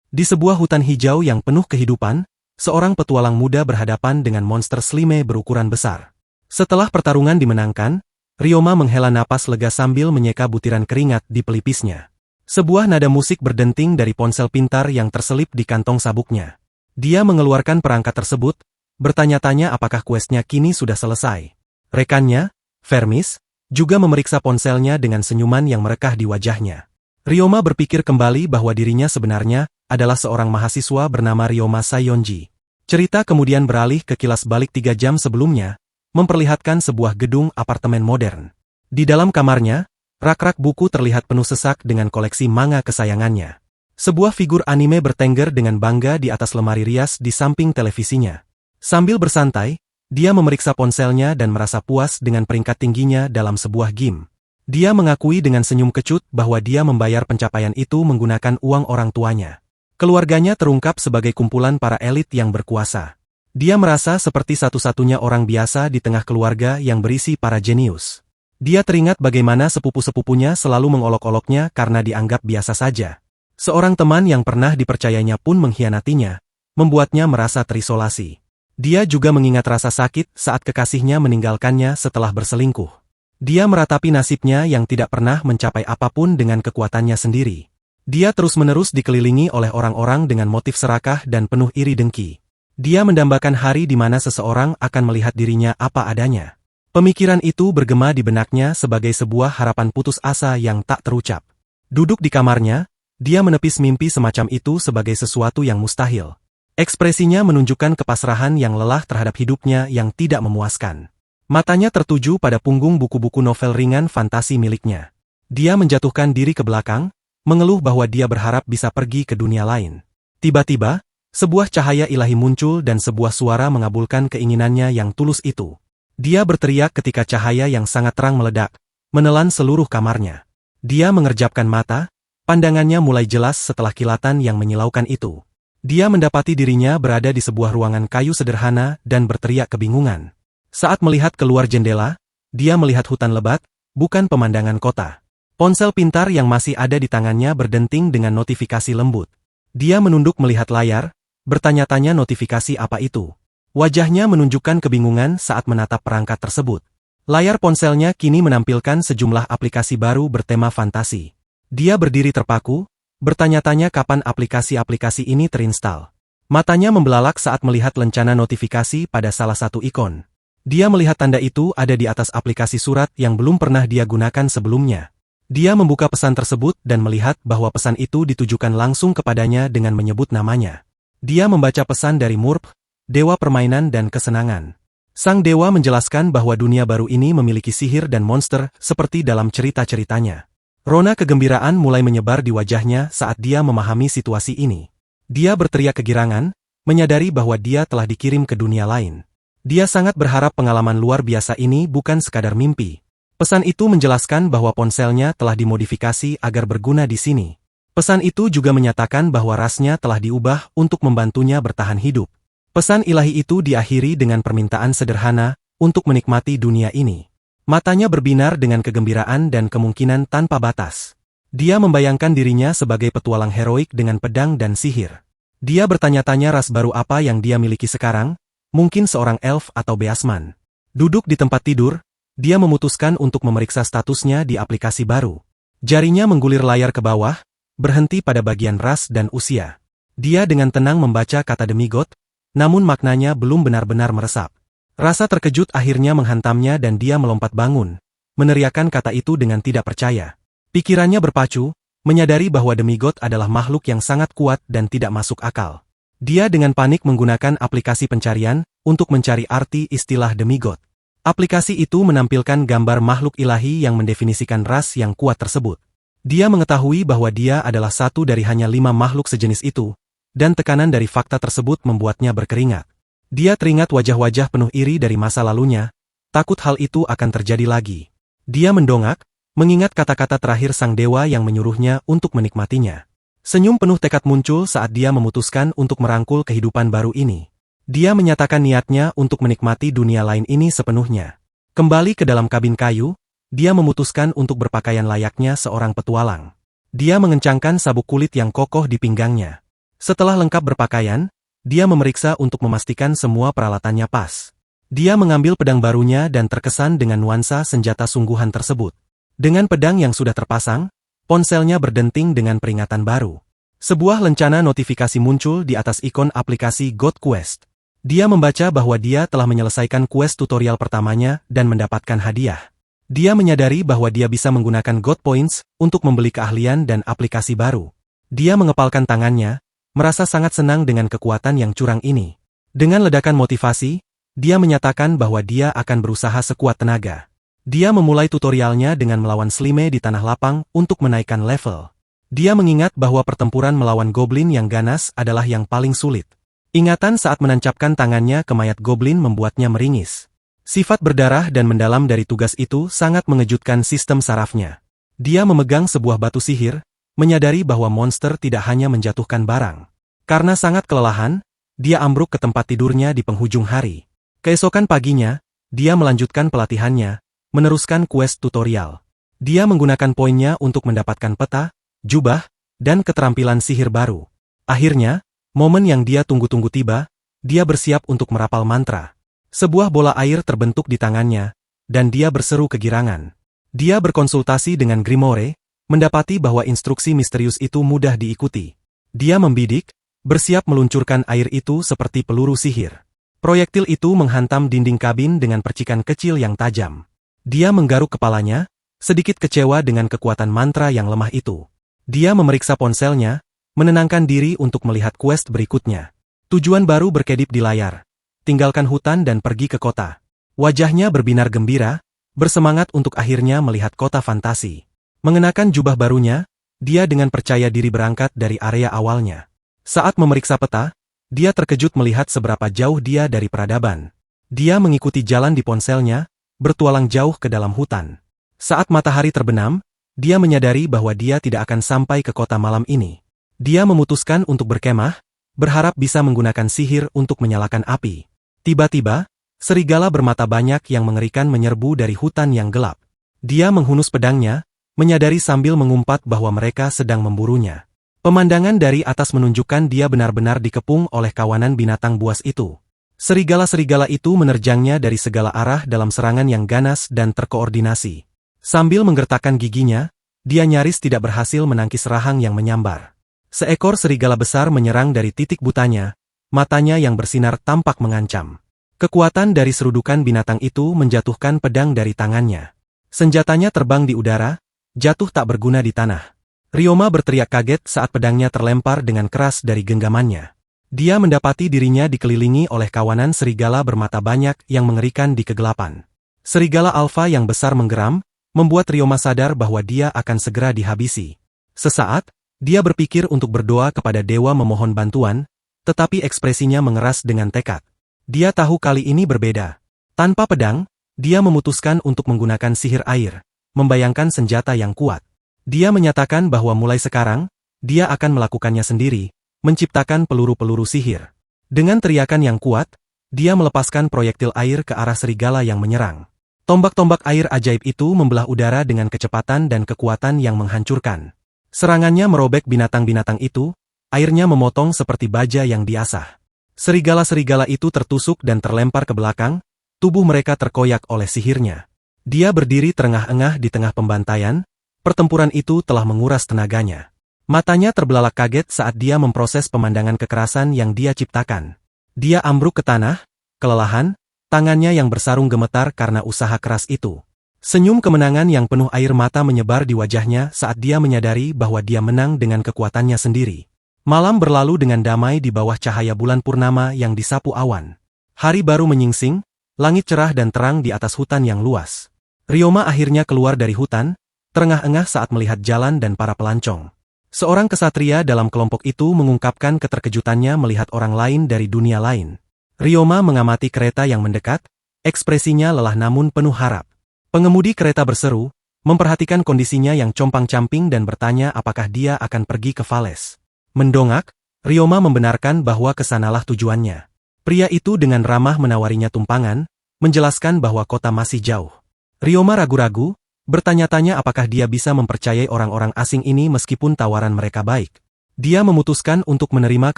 Di sebuah hutan hijau yang penuh kehidupan, seorang petualang muda berhadapan dengan monster slime berukuran besar. Setelah pertarungan dimenangkan, Ryoma menghela napas lega sambil menyeka butiran keringat di pelipisnya. Sebuah nada musik berdenting dari ponsel pintar yang terselip di kantong sabuknya. Dia mengeluarkan perangkat tersebut, bertanya-tanya apakah kuesnya kini sudah selesai. Rekannya, Vermis, juga memeriksa ponselnya dengan senyuman yang merekah di wajahnya. Ryoma berpikir kembali bahwa dirinya sebenarnya adalah seorang mahasiswa bernama Ryoma Sayonji. Cerita kemudian beralih ke kilas balik 3 jam sebelumnya, memperlihatkan sebuah gedung apartemen modern. Di dalam kamarnya, rak-rak buku terlihat penuh sesak dengan koleksi manga kesayangannya. Sebuah figur anime bertengger dengan bangga di atas lemari rias di samping televisinya. Sambil bersantai, dia memeriksa ponselnya dan merasa puas dengan peringkat tingginya dalam sebuah game. Dia mengakui dengan senyum kecut bahwa dia membayar pencapaian itu menggunakan uang orang tuanya. Keluarganya terungkap sebagai kumpulan para elit yang berkuasa. Dia merasa seperti satu-satunya orang biasa di tengah keluarga yang berisi para jenius. Dia teringat bagaimana sepupu-sepupunya selalu mengolok-oloknya karena dianggap biasa saja. Seorang teman yang pernah dipercayanya pun mengkhianatinya, membuatnya merasa terisolasi. Dia juga mengingat rasa sakit saat kekasihnya meninggalkannya setelah berselingkuh. Dia meratapi nasibnya yang tidak pernah mencapai apapun dengan kekuatannya sendiri. Dia terus-menerus dikelilingi oleh orang-orang dengan motif serakah dan penuh iri dengki. Dia mendambakan hari di mana seseorang akan melihat dirinya apa adanya. Pemikiran itu bergema di benaknya sebagai sebuah harapan putus asa yang tak terucap. Duduk di kamarnya, dia menepis mimpi semacam itu sebagai sesuatu yang mustahil. Ekspresinya menunjukkan kepasrahan yang lelah terhadap hidupnya yang tidak memuaskan. Matanya tertuju pada punggung buku-buku novel ringan fantasi miliknya. Dia menjatuhkan diri ke belakang, mengeluh bahwa dia berharap bisa pergi ke dunia lain. Tiba-tiba, sebuah cahaya ilahi muncul dan sebuah suara mengabulkan keinginannya yang tulus itu. Dia berteriak ketika cahaya yang sangat terang meledak, menelan seluruh kamarnya. Dia mengerjapkan mata, pandangannya mulai jelas setelah kilatan yang menyilaukan itu. Dia mendapati dirinya berada di sebuah ruangan kayu sederhana dan berteriak kebingungan. Saat melihat keluar jendela, dia melihat hutan lebat, bukan pemandangan kota. Ponsel pintar yang masih ada di tangannya berdenting dengan notifikasi lembut. Dia menunduk melihat layar, bertanya-tanya notifikasi apa itu. Wajahnya menunjukkan kebingungan saat menatap perangkat tersebut. Layar ponselnya kini menampilkan sejumlah aplikasi baru bertema fantasi. Dia berdiri terpaku, bertanya-tanya kapan aplikasi-aplikasi ini terinstal. Matanya membelalak saat melihat lencana notifikasi pada salah satu ikon. Dia melihat tanda itu ada di atas aplikasi surat yang belum pernah dia gunakan sebelumnya. Dia membuka pesan tersebut dan melihat bahwa pesan itu ditujukan langsung kepadanya dengan menyebut namanya. Dia membaca pesan dari Murp, dewa permainan dan kesenangan. Sang dewa menjelaskan bahwa dunia baru ini memiliki sihir dan monster seperti dalam cerita-ceritanya. Rona kegembiraan mulai menyebar di wajahnya saat dia memahami situasi ini. Dia berteriak kegirangan, menyadari bahwa dia telah dikirim ke dunia lain. Dia sangat berharap pengalaman luar biasa ini bukan sekadar mimpi. Pesan itu menjelaskan bahwa ponselnya telah dimodifikasi agar berguna di sini. Pesan itu juga menyatakan bahwa rasnya telah diubah untuk membantunya bertahan hidup. Pesan ilahi itu diakhiri dengan permintaan sederhana untuk menikmati dunia ini. Matanya berbinar dengan kegembiraan dan kemungkinan tanpa batas. Dia membayangkan dirinya sebagai petualang heroik dengan pedang dan sihir. Dia bertanya-tanya ras baru apa yang dia miliki sekarang, mungkin seorang elf atau beasman. Duduk di tempat tidur, dia memutuskan untuk memeriksa statusnya di aplikasi baru. Jarinya menggulir layar ke bawah, berhenti pada bagian ras dan usia. Dia dengan tenang membaca kata demigod, namun maknanya belum benar-benar meresap. Rasa terkejut akhirnya menghantamnya dan dia melompat bangun, meneriakkan kata itu dengan tidak percaya. Pikirannya berpacu, menyadari bahwa demigod adalah makhluk yang sangat kuat dan tidak masuk akal. Dia dengan panik menggunakan aplikasi pencarian untuk mencari arti istilah demigod. Aplikasi itu menampilkan gambar makhluk ilahi yang mendefinisikan ras yang kuat tersebut. Dia mengetahui bahwa dia adalah satu dari hanya 5 makhluk sejenis itu, dan tekanan dari fakta tersebut membuatnya berkeringat. Dia teringat wajah-wajah penuh iri dari masa lalunya, takut hal itu akan terjadi lagi. Dia mendongak, mengingat kata-kata terakhir sang dewa yang menyuruhnya untuk menikmatinya. Senyum penuh tekad muncul saat dia memutuskan untuk merangkul kehidupan baru ini. Dia menyatakan niatnya untuk menikmati dunia lain ini sepenuhnya. Kembali ke dalam kabin kayu, dia memutuskan untuk berpakaian layaknya seorang petualang. Dia mengencangkan sabuk kulit yang kokoh di pinggangnya. Setelah lengkap berpakaian, dia memeriksa untuk memastikan semua peralatannya pas. Dia mengambil pedang barunya dan terkesan dengan nuansa senjata sungguhan tersebut. Dengan pedang yang sudah terpasang, ponselnya berdenting dengan peringatan baru. Sebuah lencana notifikasi muncul di atas ikon aplikasi God Quest. Dia membaca bahwa dia telah menyelesaikan quest tutorial pertamanya dan mendapatkan hadiah. Dia menyadari bahwa dia bisa menggunakan God Points untuk membeli keahlian dan aplikasi baru. Dia mengepalkan tangannya, merasa sangat senang dengan kekuatan yang curang ini. Dengan ledakan motivasi, dia menyatakan bahwa dia akan berusaha sekuat tenaga. Dia memulai tutorialnya dengan melawan Slime di tanah lapang untuk menaikkan level. Dia mengingat bahwa pertempuran melawan goblin yang ganas adalah yang paling sulit. Ingatan saat menancapkan tangannya ke mayat goblin membuatnya meringis. Sifat berdarah dan mendalam dari tugas itu sangat mengejutkan sistem sarafnya. Dia memegang sebuah batu sihir, menyadari bahwa monster tidak hanya menjatuhkan barang. Karena sangat kelelahan, dia ambruk ke tempat tidurnya di penghujung hari. Keesokan paginya, dia melanjutkan pelatihannya, meneruskan quest tutorial. Dia menggunakan poinnya untuk mendapatkan peta, jubah, dan keterampilan sihir baru. Akhirnya, momen yang dia tunggu-tunggu tiba, dia bersiap untuk merapal mantra. Sebuah bola air terbentuk di tangannya, dan dia berseru kegirangan. Dia berkonsultasi dengan Grimoire, mendapati bahwa instruksi misterius itu mudah diikuti. Dia membidik, bersiap meluncurkan air itu seperti peluru sihir. Proyektil itu menghantam dinding kabin dengan percikan kecil yang tajam. Dia menggaruk kepalanya, sedikit kecewa dengan kekuatan mantra yang lemah itu. Dia memeriksa ponselnya, menenangkan diri untuk melihat quest berikutnya. Tujuan baru berkedip di layar. Tinggalkan hutan dan pergi ke kota. Wajahnya berbinar gembira, bersemangat untuk akhirnya melihat kota fantasi. Mengenakan jubah barunya, dia dengan percaya diri berangkat dari area awalnya. Saat memeriksa peta, dia terkejut melihat seberapa jauh dia dari peradaban. Dia mengikuti jalan di ponselnya, bertualang jauh ke dalam hutan. Saat matahari terbenam, dia menyadari bahwa dia tidak akan sampai ke kota malam ini. Dia memutuskan untuk berkemah, berharap bisa menggunakan sihir untuk menyalakan api. Tiba-tiba, serigala bermata banyak yang mengerikan menyerbu dari hutan yang gelap. Dia menghunus pedangnya, menyadari sambil mengumpat bahwa mereka sedang memburunya. Pemandangan dari atas menunjukkan dia benar-benar dikepung oleh kawanan binatang buas itu. Serigala-serigala itu menerjangnya dari segala arah dalam serangan yang ganas dan terkoordinasi. Sambil menggertakkan giginya, dia nyaris tidak berhasil menangkis rahang yang menyambar. Seekor serigala besar menyerang dari titik butanya, matanya yang bersinar tampak mengancam. Kekuatan dari serudukan binatang itu menjatuhkan pedang dari tangannya. Senjatanya terbang di udara, jatuh tak berguna di tanah. Ryoma berteriak kaget saat pedangnya terlempar dengan keras dari genggamannya. Dia mendapati dirinya dikelilingi oleh kawanan serigala bermata banyak yang mengerikan di kegelapan. Serigala alfa yang besar menggeram, membuat Ryoma sadar bahwa dia akan segera dihabisi. Sesaat, dia berpikir untuk berdoa kepada dewa memohon bantuan, tetapi ekspresinya mengeras dengan tekad. Dia tahu kali ini berbeda. Tanpa pedang, dia memutuskan untuk menggunakan sihir air, membayangkan senjata yang kuat. Dia menyatakan bahwa mulai sekarang, dia akan melakukannya sendiri, menciptakan peluru-peluru sihir. Dengan teriakan yang kuat, dia melepaskan proyektil air ke arah serigala yang menyerang. Tombak-tombak air ajaib itu membelah udara dengan kecepatan dan kekuatan yang menghancurkan. Serangannya merobek binatang-binatang itu, airnya memotong seperti baja yang diasah. Serigala-serigala itu tertusuk dan terlempar ke belakang, tubuh mereka terkoyak oleh sihirnya. Dia berdiri terengah-engah di tengah pembantaian. Pertempuran itu telah menguras tenaganya. Matanya terbelalak kaget saat dia memproses pemandangan kekerasan yang dia ciptakan. Dia ambruk ke tanah, kelelahan, tangannya yang bersarung gemetar karena usaha keras itu. Senyum kemenangan yang penuh air mata menyebar di wajahnya saat dia menyadari bahwa dia menang dengan kekuatannya sendiri. Malam berlalu dengan damai di bawah cahaya bulan purnama yang disapu awan. Hari baru menyingsing, langit cerah dan terang di atas hutan yang luas. Ryoma akhirnya keluar dari hutan, terengah-engah saat melihat jalan dan para pelancong. Seorang kesatria dalam kelompok itu mengungkapkan keterkejutannya melihat orang lain dari dunia lain. Ryoma mengamati kereta yang mendekat, ekspresinya lelah namun penuh harap. Pengemudi kereta berseru, memperhatikan kondisinya yang compang-camping dan bertanya apakah dia akan pergi ke Vales. Mendongak, Ryoma membenarkan bahwa kesanalah tujuannya. Pria itu dengan ramah menawarinya tumpangan, menjelaskan bahwa kota masih jauh. Ryoma ragu-ragu, bertanya-tanya apakah dia bisa mempercayai orang-orang asing ini meskipun tawaran mereka baik. Dia memutuskan untuk menerima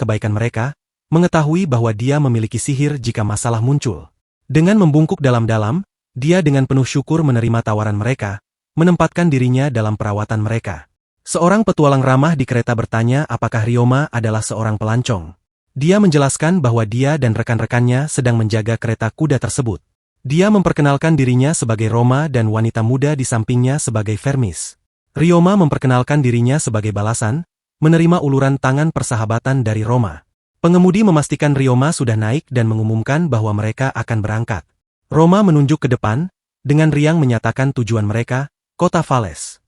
kebaikan mereka, mengetahui bahwa dia memiliki sihir jika masalah muncul. Dengan membungkuk dalam-dalam, dia dengan penuh syukur menerima tawaran mereka, menempatkan dirinya dalam perawatan mereka. Seorang petualang ramah di kereta bertanya apakah Ryoma adalah seorang pelancong. Dia menjelaskan bahwa dia dan rekan-rekannya sedang menjaga kereta kuda tersebut. Dia memperkenalkan dirinya sebagai Roma dan wanita muda di sampingnya sebagai Vermis. Ryoma memperkenalkan dirinya sebagai balasan, menerima uluran tangan persahabatan dari Roma. Pengemudi memastikan Ryoma sudah naik dan mengumumkan bahwa mereka akan berangkat. Roma menunjuk ke depan, dengan riang menyatakan tujuan mereka, kota Fales.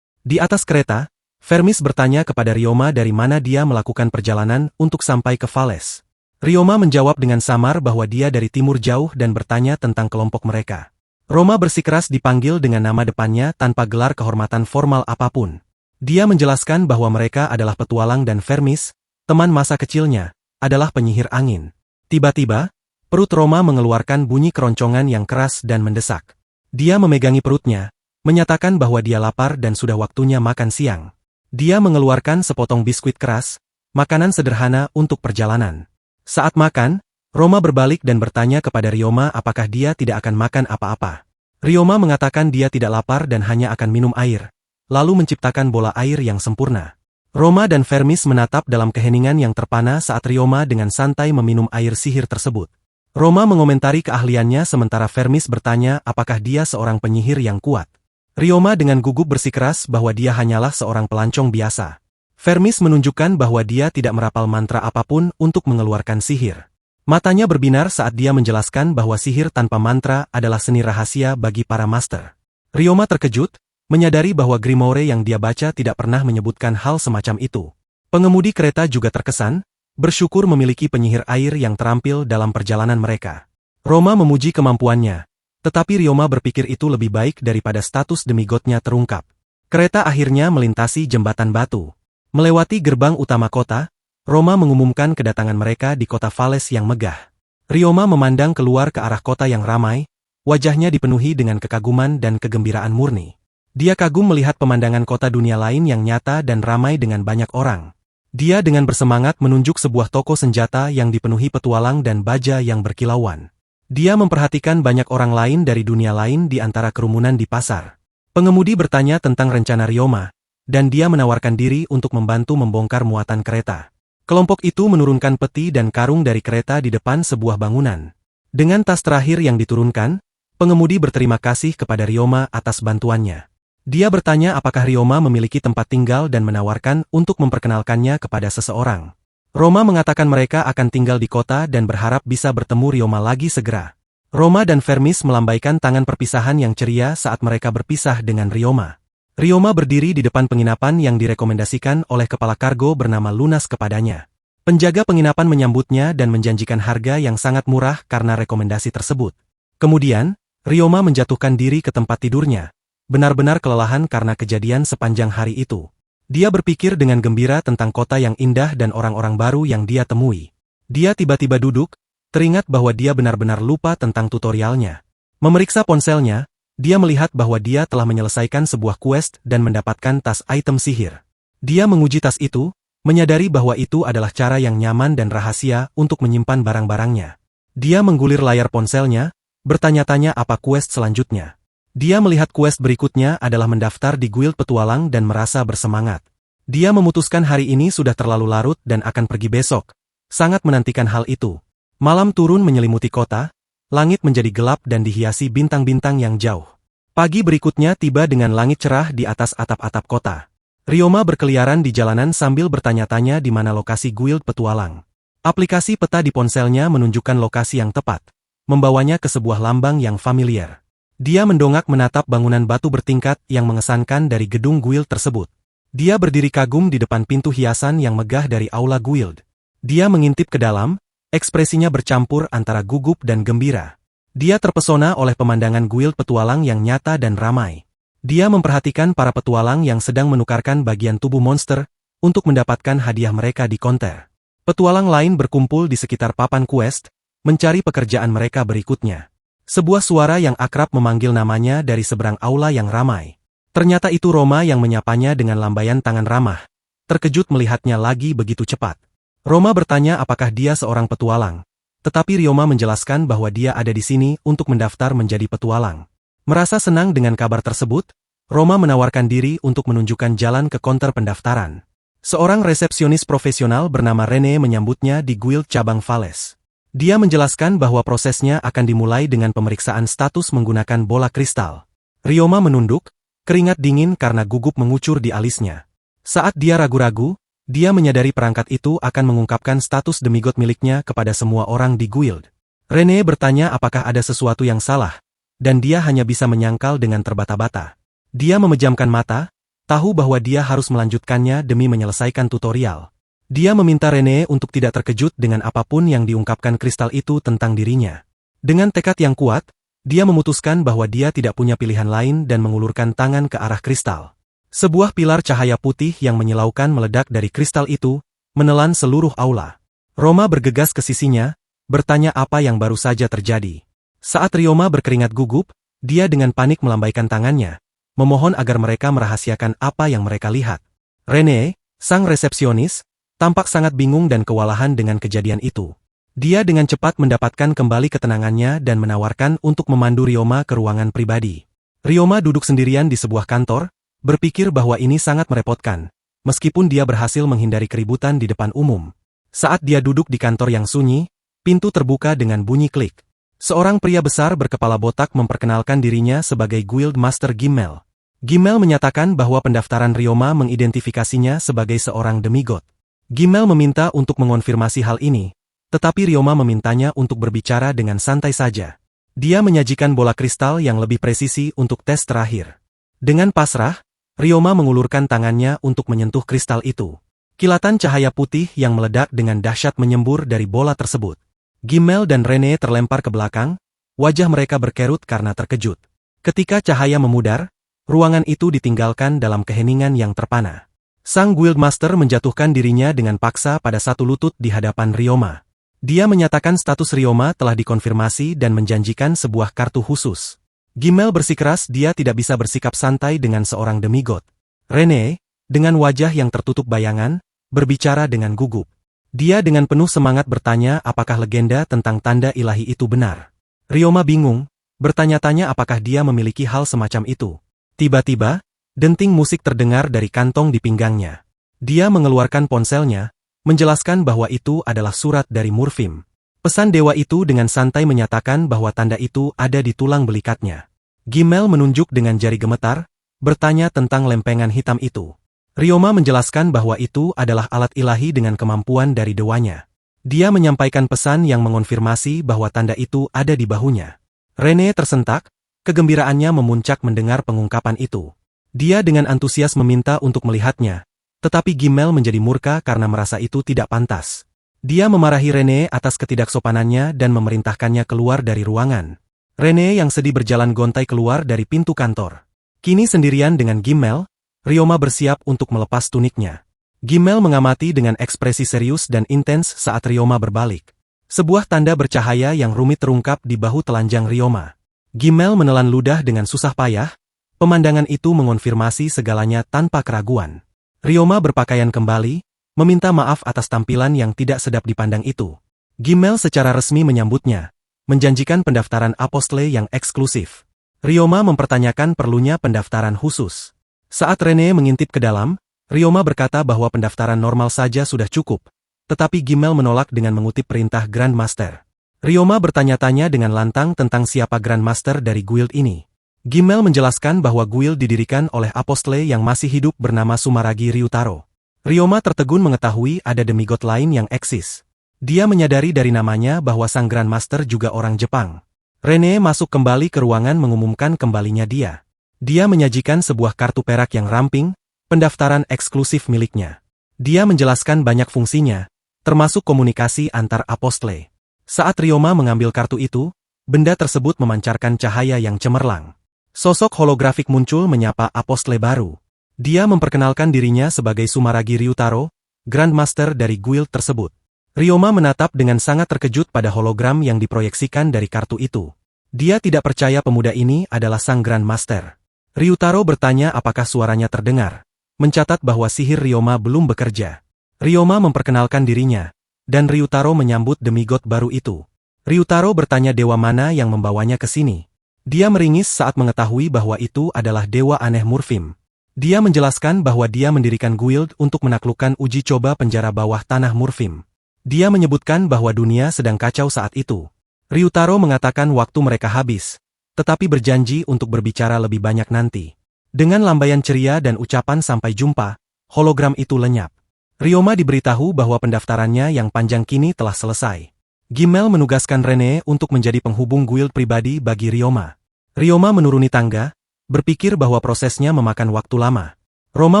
Di atas kereta, Vermis bertanya kepada Ryoma dari mana dia melakukan perjalanan untuk sampai ke Fales. Ryoma menjawab dengan samar bahwa dia dari timur jauh dan bertanya tentang kelompok mereka. Roma bersikeras dipanggil dengan nama depannya tanpa gelar kehormatan formal apapun. Dia menjelaskan bahwa mereka adalah petualang dan Vermis, teman masa kecilnya, adalah penyihir angin. Tiba-tiba, perut Roma mengeluarkan bunyi keroncongan yang keras dan mendesak. Dia memegangi perutnya, menyatakan bahwa dia lapar dan sudah waktunya makan siang. Dia mengeluarkan sepotong biskuit keras, makanan sederhana untuk perjalanan. Saat makan, Roma berbalik dan bertanya kepada Ryoma apakah dia tidak akan makan apa-apa. Ryoma mengatakan dia tidak lapar dan hanya akan minum air, lalu menciptakan bola air yang sempurna. Roma dan Vermis menatap dalam keheningan yang terpana saat Ryoma dengan santai meminum air sihir tersebut. Roma mengomentari keahliannya sementara Vermis bertanya apakah dia seorang penyihir yang kuat. Ryoma dengan gugup bersikeras bahwa dia hanyalah seorang pelancong biasa. Vermis menunjukkan bahwa dia tidak merapal mantra apapun untuk mengeluarkan sihir. Matanya berbinar saat dia menjelaskan bahwa sihir tanpa mantra adalah seni rahasia bagi para master. Ryoma terkejut, menyadari bahwa Grimoire yang dia baca tidak pernah menyebutkan hal semacam itu. Pengemudi kereta juga terkesan, bersyukur memiliki penyihir air yang terampil dalam perjalanan mereka. Roma memuji kemampuannya. Tetapi Ryoma berpikir itu lebih baik daripada status demigotnya terungkap. Kereta akhirnya melintasi jembatan batu. Melewati gerbang utama kota, Roma mengumumkan kedatangan mereka di kota Fales yang megah. Ryoma memandang keluar ke arah kota yang ramai, wajahnya dipenuhi dengan kekaguman dan kegembiraan murni. Dia kagum melihat pemandangan kota dunia lain yang nyata dan ramai dengan banyak orang. Dia dengan bersemangat menunjuk sebuah toko senjata yang dipenuhi petualang dan baja yang berkilauan. Dia memperhatikan banyak orang lain dari dunia lain di antara kerumunan di pasar. Pengemudi bertanya tentang rencana Ryoma, dan dia menawarkan diri untuk membantu membongkar muatan kereta. Kelompok itu menurunkan peti dan karung dari kereta di depan sebuah bangunan. Dengan tas terakhir yang diturunkan, pengemudi berterima kasih kepada Ryoma atas bantuannya. Dia bertanya apakah Ryoma memiliki tempat tinggal dan menawarkan untuk memperkenalkannya kepada seseorang. Roma mengatakan mereka akan tinggal di kota dan berharap bisa bertemu Ryoma lagi segera. Roma dan Vermis melambaikan tangan perpisahan yang ceria saat mereka berpisah dengan Ryoma. Ryoma berdiri di depan penginapan yang direkomendasikan oleh kepala kargo bernama Lunas kepadanya. Penjaga penginapan menyambutnya dan menjanjikan harga yang sangat murah karena rekomendasi tersebut. Kemudian, Ryoma menjatuhkan diri ke tempat tidurnya, benar-benar kelelahan karena kejadian sepanjang hari itu. Dia berpikir dengan gembira tentang kota yang indah dan orang-orang baru yang dia temui. Dia tiba-tiba duduk, teringat bahwa dia benar-benar lupa tentang tutorialnya. Memeriksa ponselnya, dia melihat bahwa dia telah menyelesaikan sebuah quest dan mendapatkan tas item sihir. Dia menguji tas itu, menyadari bahwa itu adalah cara yang nyaman dan rahasia untuk menyimpan barang-barangnya. Dia menggulir layar ponselnya, bertanya-tanya apa quest selanjutnya. Dia melihat quest berikutnya adalah mendaftar di guild petualang dan merasa bersemangat. Dia memutuskan hari ini sudah terlalu larut dan akan pergi besok. Sangat menantikan hal itu. Malam turun menyelimuti kota, langit menjadi gelap dan dihiasi bintang-bintang yang jauh. Pagi berikutnya tiba dengan langit cerah di atas atap-atap kota. Ryoma berkeliaran di jalanan sambil bertanya-tanya di mana lokasi guild petualang. Aplikasi peta di ponselnya menunjukkan lokasi yang tepat, membawanya ke sebuah lambang yang familiar. Dia mendongak menatap bangunan batu bertingkat yang mengesankan dari gedung guild tersebut. Dia berdiri kagum di depan pintu hiasan yang megah dari aula guild. Dia mengintip ke dalam, ekspresinya bercampur antara gugup dan gembira. Dia terpesona oleh pemandangan guild petualang yang nyata dan ramai. Dia memperhatikan para petualang yang sedang menukarkan bagian tubuh monster untuk mendapatkan hadiah mereka di konter. Petualang lain berkumpul di sekitar papan quest, mencari pekerjaan mereka berikutnya. Sebuah suara yang akrab memanggil namanya dari seberang aula yang ramai. Ternyata itu Roma yang menyapanya dengan lambaian tangan ramah. terkejut melihatnya lagi begitu cepat. Roma bertanya apakah dia seorang petualang, tetapi Ryoma menjelaskan bahwa dia ada di sini untuk mendaftar menjadi petualang. Merasa senang dengan kabar tersebut, Roma menawarkan diri untuk menunjukkan jalan ke konter pendaftaran. Seorang resepsionis profesional bernama Rene menyambutnya di guild cabang Vales. Dia menjelaskan bahwa prosesnya akan dimulai dengan pemeriksaan status menggunakan bola kristal. Ryoma menunduk, keringat dingin karena gugup mengucur di alisnya. Saat dia ragu-ragu, dia menyadari perangkat itu akan mengungkapkan status demigod miliknya kepada semua orang di guild. Rene bertanya apakah ada sesuatu yang salah, dan dia hanya bisa menyangkal dengan terbata-bata. Dia memejamkan mata, tahu bahwa dia harus melanjutkannya demi menyelesaikan tutorial. Dia meminta Rene untuk tidak terkejut dengan apapun yang diungkapkan kristal itu tentang dirinya. Dengan tekad yang kuat, dia memutuskan bahwa dia tidak punya pilihan lain dan mengulurkan tangan ke arah kristal. Sebuah pilar cahaya putih yang menyilaukan meledak dari kristal itu, menelan seluruh aula. Roma bergegas ke sisinya, bertanya apa yang baru saja terjadi. Saat Ryoma berkeringat gugup, dia dengan panik melambaikan tangannya, memohon agar mereka merahasiakan apa yang mereka lihat. Rene, sang resepsionis, tampak sangat bingung dan kewalahan dengan kejadian itu. Dia dengan cepat mendapatkan kembali ketenangannya dan menawarkan untuk memandu Ryoma ke ruangan pribadi. Ryoma duduk sendirian di sebuah kantor, berpikir bahwa ini sangat merepotkan, meskipun dia berhasil menghindari keributan di depan umum. Saat dia duduk di kantor yang sunyi, pintu terbuka dengan bunyi klik. Seorang pria besar berkepala botak memperkenalkan dirinya sebagai Guild Master Gimmel. Gimmel menyatakan bahwa pendaftaran Ryoma mengidentifikasinya sebagai seorang demigod. Gimmel meminta untuk mengonfirmasi hal ini, tetapi Ryoma memintanya untuk berbicara dengan santai saja. Dia menyajikan bola kristal yang lebih presisi untuk tes terakhir. Dengan pasrah, Ryoma mengulurkan tangannya untuk menyentuh kristal itu. Kilatan cahaya putih yang meledak dengan dahsyat menyembur dari bola tersebut. Gimmel dan Rene terlempar ke belakang, wajah mereka berkerut karena terkejut. Ketika cahaya memudar, ruangan itu ditinggalkan dalam keheningan yang terpana. Sang Guildmaster menjatuhkan dirinya dengan paksa pada satu lutut di hadapan Ryoma. Dia menyatakan status Ryoma telah dikonfirmasi dan menjanjikan sebuah kartu khusus. Gimmel bersikeras dia tidak bisa bersikap santai dengan seorang demigod. Rene, dengan wajah yang tertutup bayangan, berbicara dengan gugup. Dia dengan penuh semangat bertanya apakah legenda tentang tanda ilahi itu benar. Ryoma bingung, bertanya-tanya apakah dia memiliki hal semacam itu. Tiba-tiba, denting musik terdengar dari kantong di pinggangnya. Dia mengeluarkan ponselnya, menjelaskan bahwa itu adalah surat dari Murfim. Pesan dewa itu dengan santai menyatakan bahwa tanda itu ada di tulang belikatnya. Gimmel menunjuk dengan jari gemetar, bertanya tentang lempengan hitam itu. Ryoma menjelaskan bahwa itu adalah alat ilahi dengan kemampuan dari dewanya. Dia menyampaikan pesan yang mengonfirmasi bahwa tanda itu ada di bahunya. Rene tersentak, kegembiraannya memuncak mendengar pengungkapan itu. Dia dengan antusias meminta untuk melihatnya, tetapi Gimmel menjadi murka karena merasa itu tidak pantas. Dia memarahi Rene atas ketidaksopanannya dan memerintahkannya keluar dari ruangan. Rene yang sedih berjalan gontai keluar dari pintu kantor. Kini sendirian dengan Gimmel, Ryoma bersiap untuk melepas tuniknya. Gimmel mengamati dengan ekspresi serius dan intens saat Ryoma berbalik. Sebuah tanda bercahaya yang rumit terungkap di bahu telanjang Ryoma. Gimmel menelan ludah dengan susah payah, pemandangan itu mengonfirmasi segalanya tanpa keraguan. Ryoma berpakaian kembali, meminta maaf atas tampilan yang tidak sedap dipandang itu. Gimmel secara resmi menyambutnya, menjanjikan pendaftaran apostle yang eksklusif. Ryoma mempertanyakan perlunya pendaftaran khusus. Saat Rene mengintip ke dalam, Ryoma berkata bahwa pendaftaran normal saja sudah cukup, tetapi Gimmel menolak dengan mengutip perintah Grand Master. Ryoma bertanya-tanya dengan lantang tentang siapa Grand Master dari guild ini. Gimmel menjelaskan bahwa guild didirikan oleh apostle yang masih hidup bernama Sumaragi Ryutaro. Ryoma tertegun mengetahui ada demigod lain yang eksis. Dia menyadari dari namanya bahwa sang Grand Master juga orang Jepang. Rene masuk kembali ke ruangan mengumumkan kembalinya dia. Dia menyajikan sebuah kartu perak yang ramping, pendaftaran eksklusif miliknya. Dia menjelaskan banyak fungsinya, termasuk komunikasi antar apostle. Saat Ryoma mengambil kartu itu, benda tersebut memancarkan cahaya yang cemerlang. Sosok holografik muncul menyapa apostle baru. Dia memperkenalkan dirinya sebagai Sumaragi Ryutaro, Grand Master dari guild tersebut. Ryoma menatap dengan sangat terkejut pada hologram yang diproyeksikan dari kartu itu. Dia tidak percaya pemuda ini adalah sang Grand Master. Ryutaro bertanya apakah suaranya terdengar. mencatat bahwa sihir Ryoma belum bekerja. Ryoma memperkenalkan dirinya, dan Ryutaro menyambut demigod baru itu. Ryutaro bertanya dewa mana yang membawanya ke sini. Dia meringis saat mengetahui bahwa itu adalah dewa aneh Murfim. Dia menjelaskan bahwa dia mendirikan guild untuk menaklukkan uji coba penjara bawah tanah Murfim. Dia menyebutkan bahwa dunia sedang kacau saat itu. Ryutaro mengatakan waktu mereka habis, tetapi berjanji untuk berbicara lebih banyak nanti. Dengan lambaian ceria dan ucapan sampai jumpa, hologram itu lenyap. Ryoma diberitahu bahwa pendaftarannya yang panjang kini telah selesai. Gimel menugaskan Rene untuk menjadi penghubung guild pribadi bagi Ryoma. Ryoma menuruni tangga, berpikir bahwa prosesnya memakan waktu lama. Roma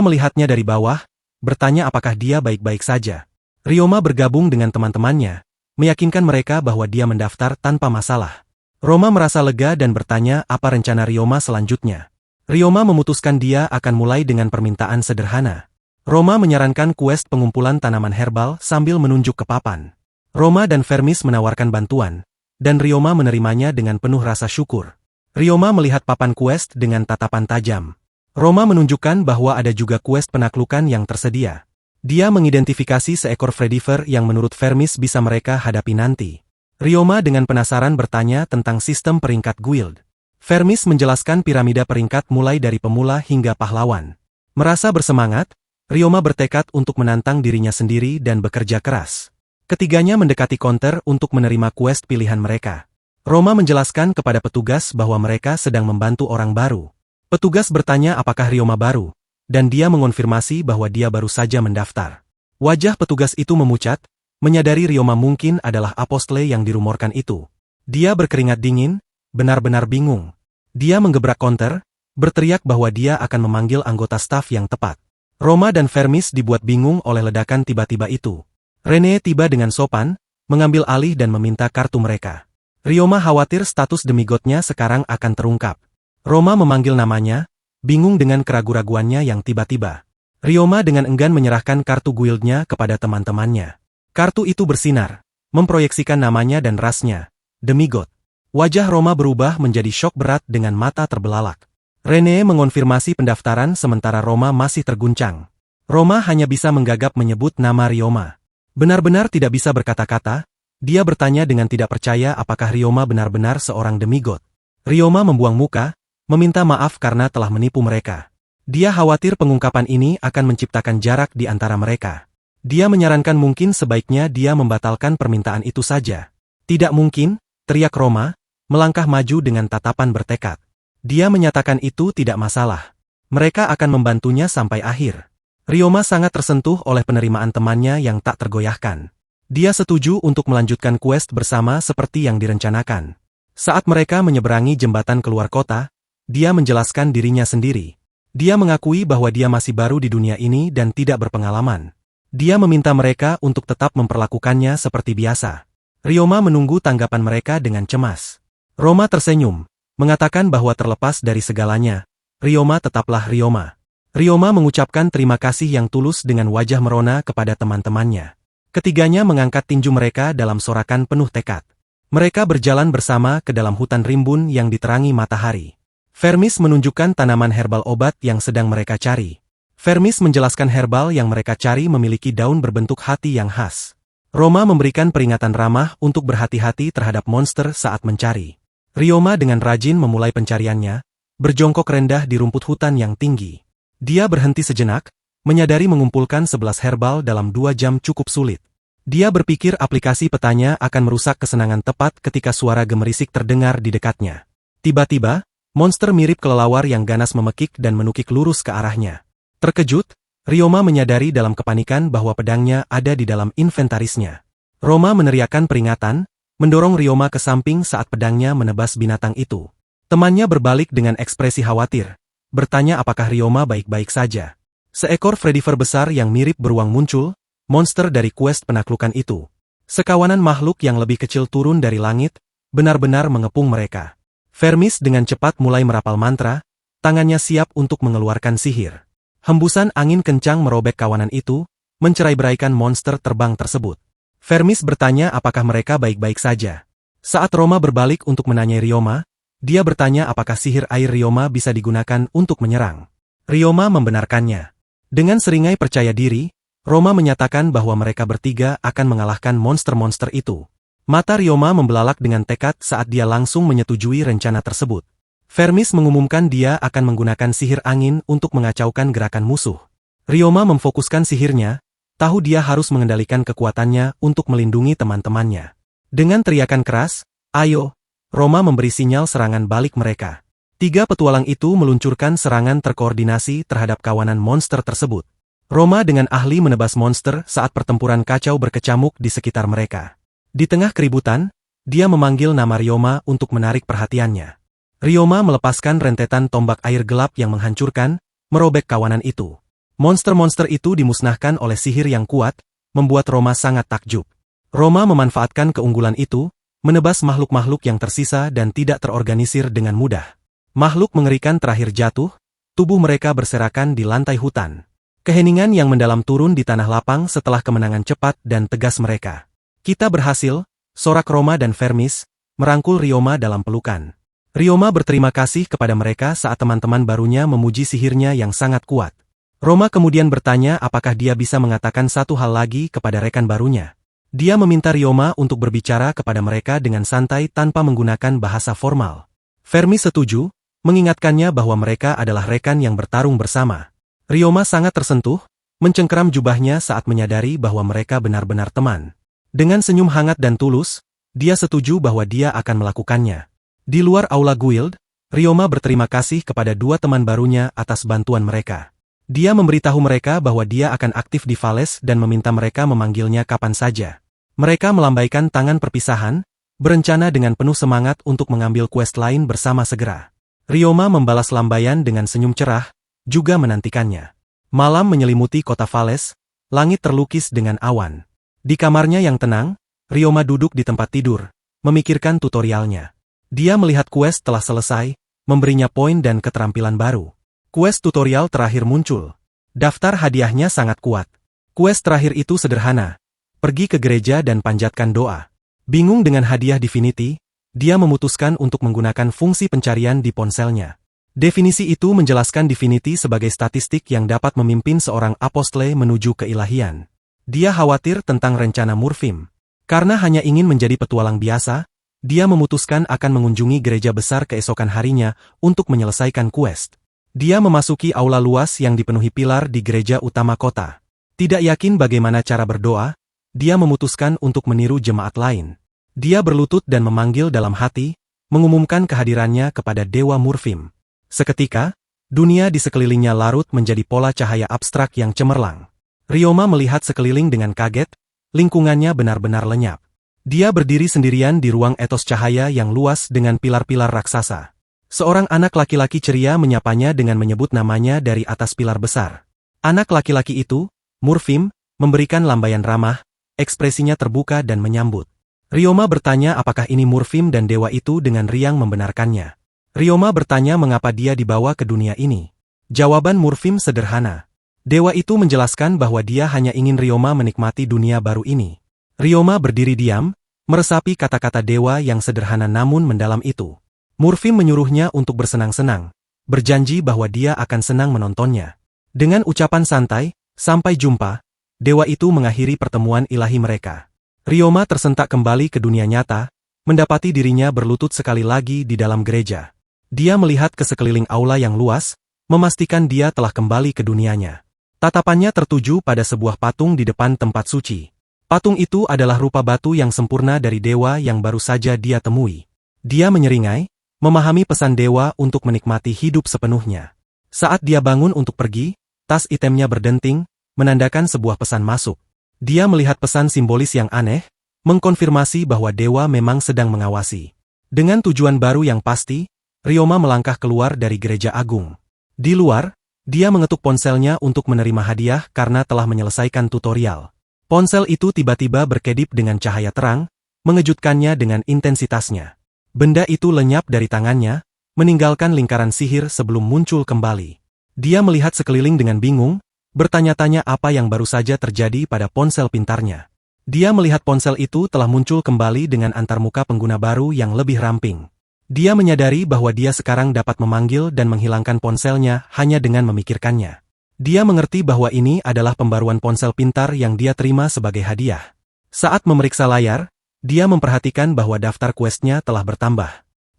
melihatnya dari bawah, bertanya apakah dia baik-baik saja. Ryoma bergabung dengan teman-temannya, meyakinkan mereka bahwa dia mendaftar tanpa masalah. Roma merasa lega dan bertanya apa rencana Ryoma selanjutnya. Ryoma memutuskan dia akan mulai dengan permintaan sederhana. Roma menyarankan quest pengumpulan tanaman herbal sambil menunjuk ke papan. Roma dan Fermis menawarkan bantuan, dan Ryoma menerimanya dengan penuh rasa syukur. Ryoma melihat papan quest dengan tatapan tajam. Roma menunjukkan bahwa ada juga quest penaklukan yang tersedia. Dia mengidentifikasi seekor Frediver yang menurut Fermis bisa mereka hadapi nanti. Ryoma dengan penasaran bertanya tentang sistem peringkat guild. Fermis menjelaskan piramida peringkat mulai dari pemula hingga pahlawan. Merasa bersemangat, Ryoma bertekad untuk menantang dirinya sendiri dan bekerja keras. Ketiganya mendekati counter untuk menerima quest pilihan mereka. Roma menjelaskan kepada petugas bahwa mereka sedang membantu orang baru. Petugas bertanya apakah Ryoma baru, dan dia mengonfirmasi bahwa dia baru saja mendaftar. Wajah petugas itu memucat, menyadari Ryoma mungkin adalah apostle yang dirumorkan itu. Dia berkeringat dingin, benar-benar bingung. Dia menggebrak counter, berteriak bahwa dia akan memanggil anggota staf yang tepat. Roma dan Fermis dibuat bingung oleh ledakan tiba-tiba itu. Rene tiba dengan sopan, mengambil alih dan meminta kartu mereka. Ryoma khawatir status demigodnya sekarang akan terungkap. Roma memanggil namanya, bingung dengan keraguan-raguannya yang tiba-tiba. Ryoma dengan enggan menyerahkan kartu guildnya kepada teman-temannya. Kartu itu bersinar, memproyeksikan namanya dan rasnya, demigod. Wajah Roma berubah menjadi syok berat dengan mata terbelalak. Rene mengonfirmasi pendaftaran sementara Roma masih terguncang. Roma hanya bisa menggagap menyebut nama Ryoma. Benar-benar tidak bisa berkata-kata, dia bertanya dengan tidak percaya apakah Ryoma benar-benar seorang demigod. Ryoma membuang muka, meminta maaf karena telah menipu mereka. Dia khawatir pengungkapan ini akan menciptakan jarak di antara mereka. Dia menyarankan mungkin sebaiknya dia membatalkan permintaan itu saja. Tidak mungkin, teriak Roma, melangkah maju dengan tatapan bertekad. Dia menyatakan itu tidak masalah. Mereka akan membantunya sampai akhir. Ryoma sangat tersentuh oleh penerimaan temannya yang tak tergoyahkan. Dia setuju untuk melanjutkan quest bersama seperti yang direncanakan. Saat mereka menyeberangi jembatan keluar kota, dia menjelaskan dirinya sendiri. Dia mengakui bahwa dia masih baru di dunia ini dan tidak berpengalaman. Dia meminta mereka untuk tetap memperlakukannya seperti biasa. Ryoma menunggu tanggapan mereka dengan cemas. Roma tersenyum, mengatakan bahwa terlepas dari segalanya, Ryoma tetaplah Ryoma. Ryoma mengucapkan terima kasih yang tulus dengan wajah merona kepada teman-temannya. Ketiganya mengangkat tinju mereka dalam sorakan penuh tekad. Mereka berjalan bersama ke dalam hutan rimbun yang diterangi matahari. Fermis menunjukkan tanaman herbal obat yang sedang mereka cari. Fermis menjelaskan herbal yang mereka cari memiliki daun berbentuk hati yang khas. Roma memberikan peringatan ramah untuk berhati-hati terhadap monster saat mencari. Ryoma dengan rajin memulai pencariannya, berjongkok rendah di rumput hutan yang tinggi. Dia berhenti sejenak, menyadari mengumpulkan 11 herbal dalam 2 jam cukup sulit. Dia berpikir aplikasi petanya akan merusak kesenangan tepat ketika suara gemerisik terdengar di dekatnya. Tiba-tiba, monster mirip kelelawar yang ganas memekik dan menukik lurus ke arahnya. Terkejut, Ryoma menyadari dalam kepanikan bahwa pedangnya ada di dalam inventarisnya. Roma meneriakkan peringatan, mendorong Ryoma ke samping saat pedangnya menebas binatang itu. Temannya berbalik dengan ekspresi khawatir, bertanya apakah Ryoma baik-baik saja. Seekor Frediver besar yang mirip beruang muncul, monster dari quest penaklukan itu. Sekawanan makhluk yang lebih kecil turun dari langit, benar-benar mengepung mereka. Fermis dengan cepat mulai merapal mantra, tangannya siap untuk mengeluarkan sihir. Hembusan angin kencang merobek kawanan itu, mencerai-beraikan monster terbang tersebut. Fermis bertanya apakah mereka baik-baik saja. Saat Roma berbalik untuk menanyai Ryoma, dia bertanya apakah sihir air Ryoma bisa digunakan untuk menyerang. Ryoma membenarkannya. Dengan seringai percaya diri, Roma menyatakan bahwa mereka bertiga akan mengalahkan monster-monster itu. Mata Ryoma membelalak dengan tekad saat dia langsung menyetujui rencana tersebut. Vermis mengumumkan dia akan menggunakan sihir angin untuk mengacaukan gerakan musuh. Ryoma memfokuskan sihirnya, tahu dia harus mengendalikan kekuatannya untuk melindungi teman-temannya. Dengan teriakan keras, "Ayo!" Roma memberi sinyal serangan balik mereka. Tiga petualang itu meluncurkan serangan terkoordinasi terhadap kawanan monster tersebut. Roma dengan ahli menebas monster saat pertempuran kacau berkecamuk di sekitar mereka. Di tengah keributan, dia memanggil nama Ryoma untuk menarik perhatiannya. Ryoma melepaskan rentetan tombak air gelap yang menghancurkan, merobek kawanan itu. Monster-monster itu dimusnahkan oleh sihir yang kuat, membuat Roma sangat takjub. Roma memanfaatkan keunggulan itu, menebas makhluk-makhluk yang tersisa dan tidak terorganisir dengan mudah. Makhluk mengerikan terakhir jatuh, tubuh mereka berserakan di lantai hutan. Keheningan yang mendalam turun di tanah lapang setelah kemenangan cepat dan tegas mereka. "Kita berhasil," sorak Roma dan Vermis, merangkul Ryoma dalam pelukan. Ryoma berterima kasih kepada mereka saat teman-teman barunya memuji sihirnya yang sangat kuat. Roma kemudian bertanya apakah dia bisa mengatakan satu hal lagi kepada rekan barunya. Dia meminta Ryoma untuk berbicara kepada mereka dengan santai tanpa menggunakan bahasa formal. Vermis setuju, mengingatkannya bahwa mereka adalah rekan yang bertarung bersama. Ryoma sangat tersentuh, mencengkeram jubahnya saat menyadari bahwa mereka benar-benar teman. Dengan senyum hangat dan tulus, dia setuju bahwa dia akan melakukannya. Di luar aula guild, Ryoma berterima kasih kepada dua teman barunya atas bantuan mereka. Dia memberitahu mereka bahwa dia akan aktif di Vales dan meminta mereka memanggilnya kapan saja. Mereka melambaikan tangan perpisahan, berencana dengan penuh semangat untuk mengambil quest lain bersama segera. Ryoma membalas lambaian dengan senyum cerah, juga menantikannya. Malam menyelimuti kota Vales, langit terlukis dengan awan. Di kamarnya yang tenang, Ryoma duduk di tempat tidur, memikirkan tutorialnya. Dia melihat quest telah selesai, memberinya poin dan keterampilan baru. Quest tutorial terakhir muncul. Daftar hadiahnya sangat kuat. Quest terakhir itu sederhana. Pergi ke gereja dan panjatkan doa. Bingung dengan hadiah Divinity, dia memutuskan untuk menggunakan fungsi pencarian di ponselnya. Definisi itu menjelaskan Divinity sebagai statistik yang dapat memimpin seorang apostle menuju keilahian. Dia khawatir tentang rencana Murfim. Karena hanya ingin menjadi petualang biasa, dia memutuskan akan mengunjungi gereja besar keesokan harinya untuk menyelesaikan quest. Dia memasuki aula luas yang dipenuhi pilar di gereja utama kota. Tidak yakin bagaimana cara berdoa, dia memutuskan untuk meniru jemaat lain. Dia berlutut dan memanggil dalam hati, mengumumkan kehadirannya kepada Dewa Murfim. Seketika, dunia di sekelilingnya larut menjadi pola cahaya abstrak yang cemerlang. Ryoma melihat sekeliling dengan kaget, lingkungannya benar-benar lenyap. Dia berdiri sendirian di ruang etos cahaya yang luas dengan pilar-pilar raksasa. Seorang anak laki-laki ceria menyapanya dengan menyebut namanya dari atas pilar besar. Anak laki-laki itu, Murfim, memberikan lambaian ramah, ekspresinya terbuka dan menyambut. Ryoma bertanya apakah ini Murfim dan dewa itu dengan riang membenarkannya. Ryoma bertanya mengapa dia dibawa ke dunia ini. Jawaban Murfim sederhana. Dewa itu menjelaskan bahwa dia hanya ingin Ryoma menikmati dunia baru ini. Ryoma berdiri diam, meresapi kata-kata dewa yang sederhana namun mendalam itu. Murfim menyuruhnya untuk bersenang-senang, berjanji bahwa dia akan senang menontonnya. Dengan ucapan santai, "Sampai jumpa," dewa itu mengakhiri pertemuan ilahi mereka. Ryoma tersentak kembali ke dunia nyata, mendapati dirinya berlutut sekali lagi di dalam gereja. Dia melihat ke sekeliling aula yang luas, memastikan dia telah kembali ke dunianya. Tatapannya tertuju pada sebuah patung di depan tempat suci. Patung itu adalah rupa batu yang sempurna dari dewa yang baru saja dia temui. Dia menyeringai, memahami pesan dewa untuk menikmati hidup sepenuhnya. Saat dia bangun untuk pergi, tas itemnya berdenting, menandakan sebuah pesan masuk. Dia melihat pesan simbolis yang aneh, mengkonfirmasi bahwa dewa memang sedang mengawasi. Dengan tujuan baru yang pasti, Ryoma melangkah keluar dari gereja agung. Di luar, dia mengetuk ponselnya untuk menerima hadiah karena telah menyelesaikan tutorial. Ponsel itu tiba-tiba berkedip dengan cahaya terang, mengejutkannya dengan intensitasnya. Benda itu lenyap dari tangannya, meninggalkan lingkaran sihir sebelum muncul kembali. Dia melihat sekeliling dengan bingung, bertanya-tanya apa yang baru saja terjadi pada ponsel pintarnya. Dia melihat ponsel itu telah muncul kembali dengan antarmuka pengguna baru yang lebih ramping. Dia menyadari bahwa dia sekarang dapat memanggil dan menghilangkan ponselnya hanya dengan memikirkannya. Dia mengerti bahwa ini adalah pembaruan ponsel pintar yang dia terima sebagai hadiah. Saat memeriksa layar, dia memperhatikan bahwa daftar quest-nya telah bertambah.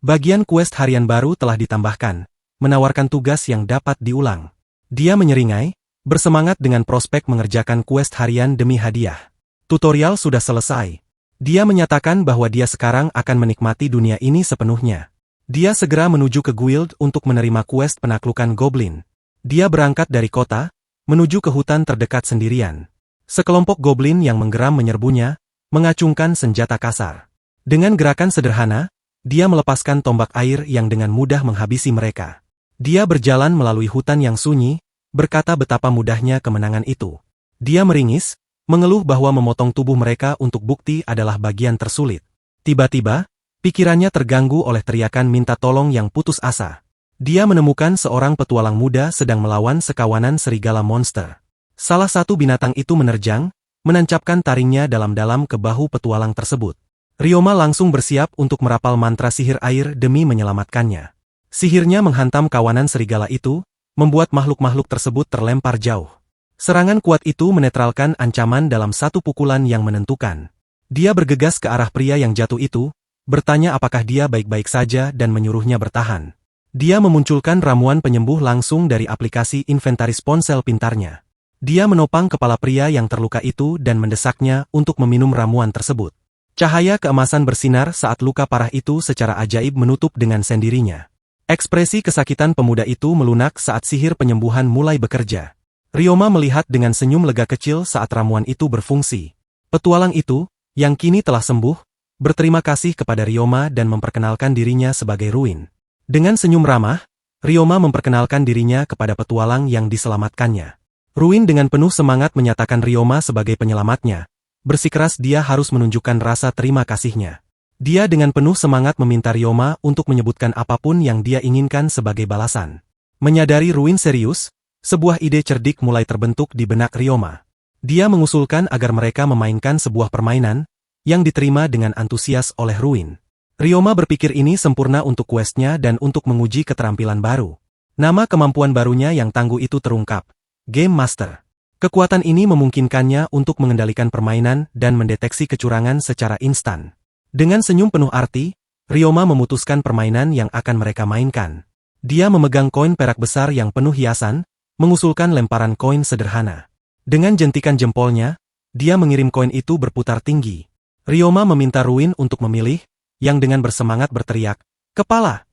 Bagian quest harian baru telah ditambahkan, menawarkan tugas yang dapat diulang. Dia menyeringai, bersemangat dengan prospek mengerjakan quest harian demi hadiah. Tutorial sudah selesai. Dia menyatakan bahwa dia sekarang akan menikmati dunia ini sepenuhnya. Dia segera menuju ke guild untuk menerima quest penaklukan goblin. Dia berangkat dari kota, menuju ke hutan terdekat sendirian. Sekelompok goblin yang menggeram menyerbunya, mengacungkan senjata kasar. Dengan gerakan sederhana, dia melepaskan tombak air yang dengan mudah menghabisi mereka. Dia berjalan melalui hutan yang sunyi, berkata betapa mudahnya kemenangan itu. Dia meringis, mengeluh bahwa memotong tubuh mereka untuk bukti adalah bagian tersulit. Tiba-tiba, pikirannya terganggu oleh teriakan minta tolong yang putus asa. Dia menemukan seorang petualang muda sedang melawan sekawanan serigala monster. Salah satu binatang itu menerjang, menancapkan taringnya dalam-dalam ke bahu petualang tersebut. Ryoma langsung bersiap untuk merapal mantra sihir air demi menyelamatkannya. Sihirnya menghantam kawanan serigala itu, membuat makhluk-makhluk tersebut terlempar jauh. Serangan kuat itu menetralkan ancaman dalam satu pukulan yang menentukan. Dia bergegas ke arah pria yang jatuh itu, bertanya apakah dia baik-baik saja dan menyuruhnya bertahan. Dia memunculkan ramuan penyembuh langsung dari aplikasi inventaris ponsel pintarnya. Dia menopang kepala pria yang terluka itu dan mendesaknya untuk meminum ramuan tersebut. Cahaya keemasan bersinar saat luka parah itu secara ajaib menutup dengan sendirinya. Ekspresi kesakitan pemuda itu melunak saat sihir penyembuhan mulai bekerja. Ryoma melihat dengan senyum lega kecil saat ramuan itu berfungsi. Petualang itu, yang kini telah sembuh, berterima kasih kepada Ryoma dan memperkenalkan dirinya sebagai Ruin. Dengan senyum ramah, Ryoma memperkenalkan dirinya kepada petualang yang diselamatkannya. Ruin dengan penuh semangat menyatakan Ryoma sebagai penyelamatnya. Bersikeras dia harus menunjukkan rasa terima kasihnya. Dia dengan penuh semangat meminta Ryoma untuk menyebutkan apapun yang dia inginkan sebagai balasan. Menyadari Ruin serius, sebuah ide cerdik mulai terbentuk di benak Ryoma. Dia mengusulkan agar mereka memainkan sebuah permainan yang diterima dengan antusias oleh Ruin. Ryoma berpikir ini sempurna untuk questnya dan untuk menguji keterampilan baru. Nama kemampuan barunya yang tangguh itu terungkap, Game Master. Kekuatan ini memungkinkannya untuk mengendalikan permainan dan mendeteksi kecurangan secara instan. Dengan senyum penuh arti, Ryoma memutuskan permainan yang akan mereka mainkan. Dia memegang koin perak besar yang penuh hiasan, mengusulkan lemparan koin sederhana. Dengan jentikan jempolnya, dia mengirim koin itu berputar tinggi. Ryoma meminta Ruin untuk memilih, yang dengan bersemangat berteriak, "Kepala!"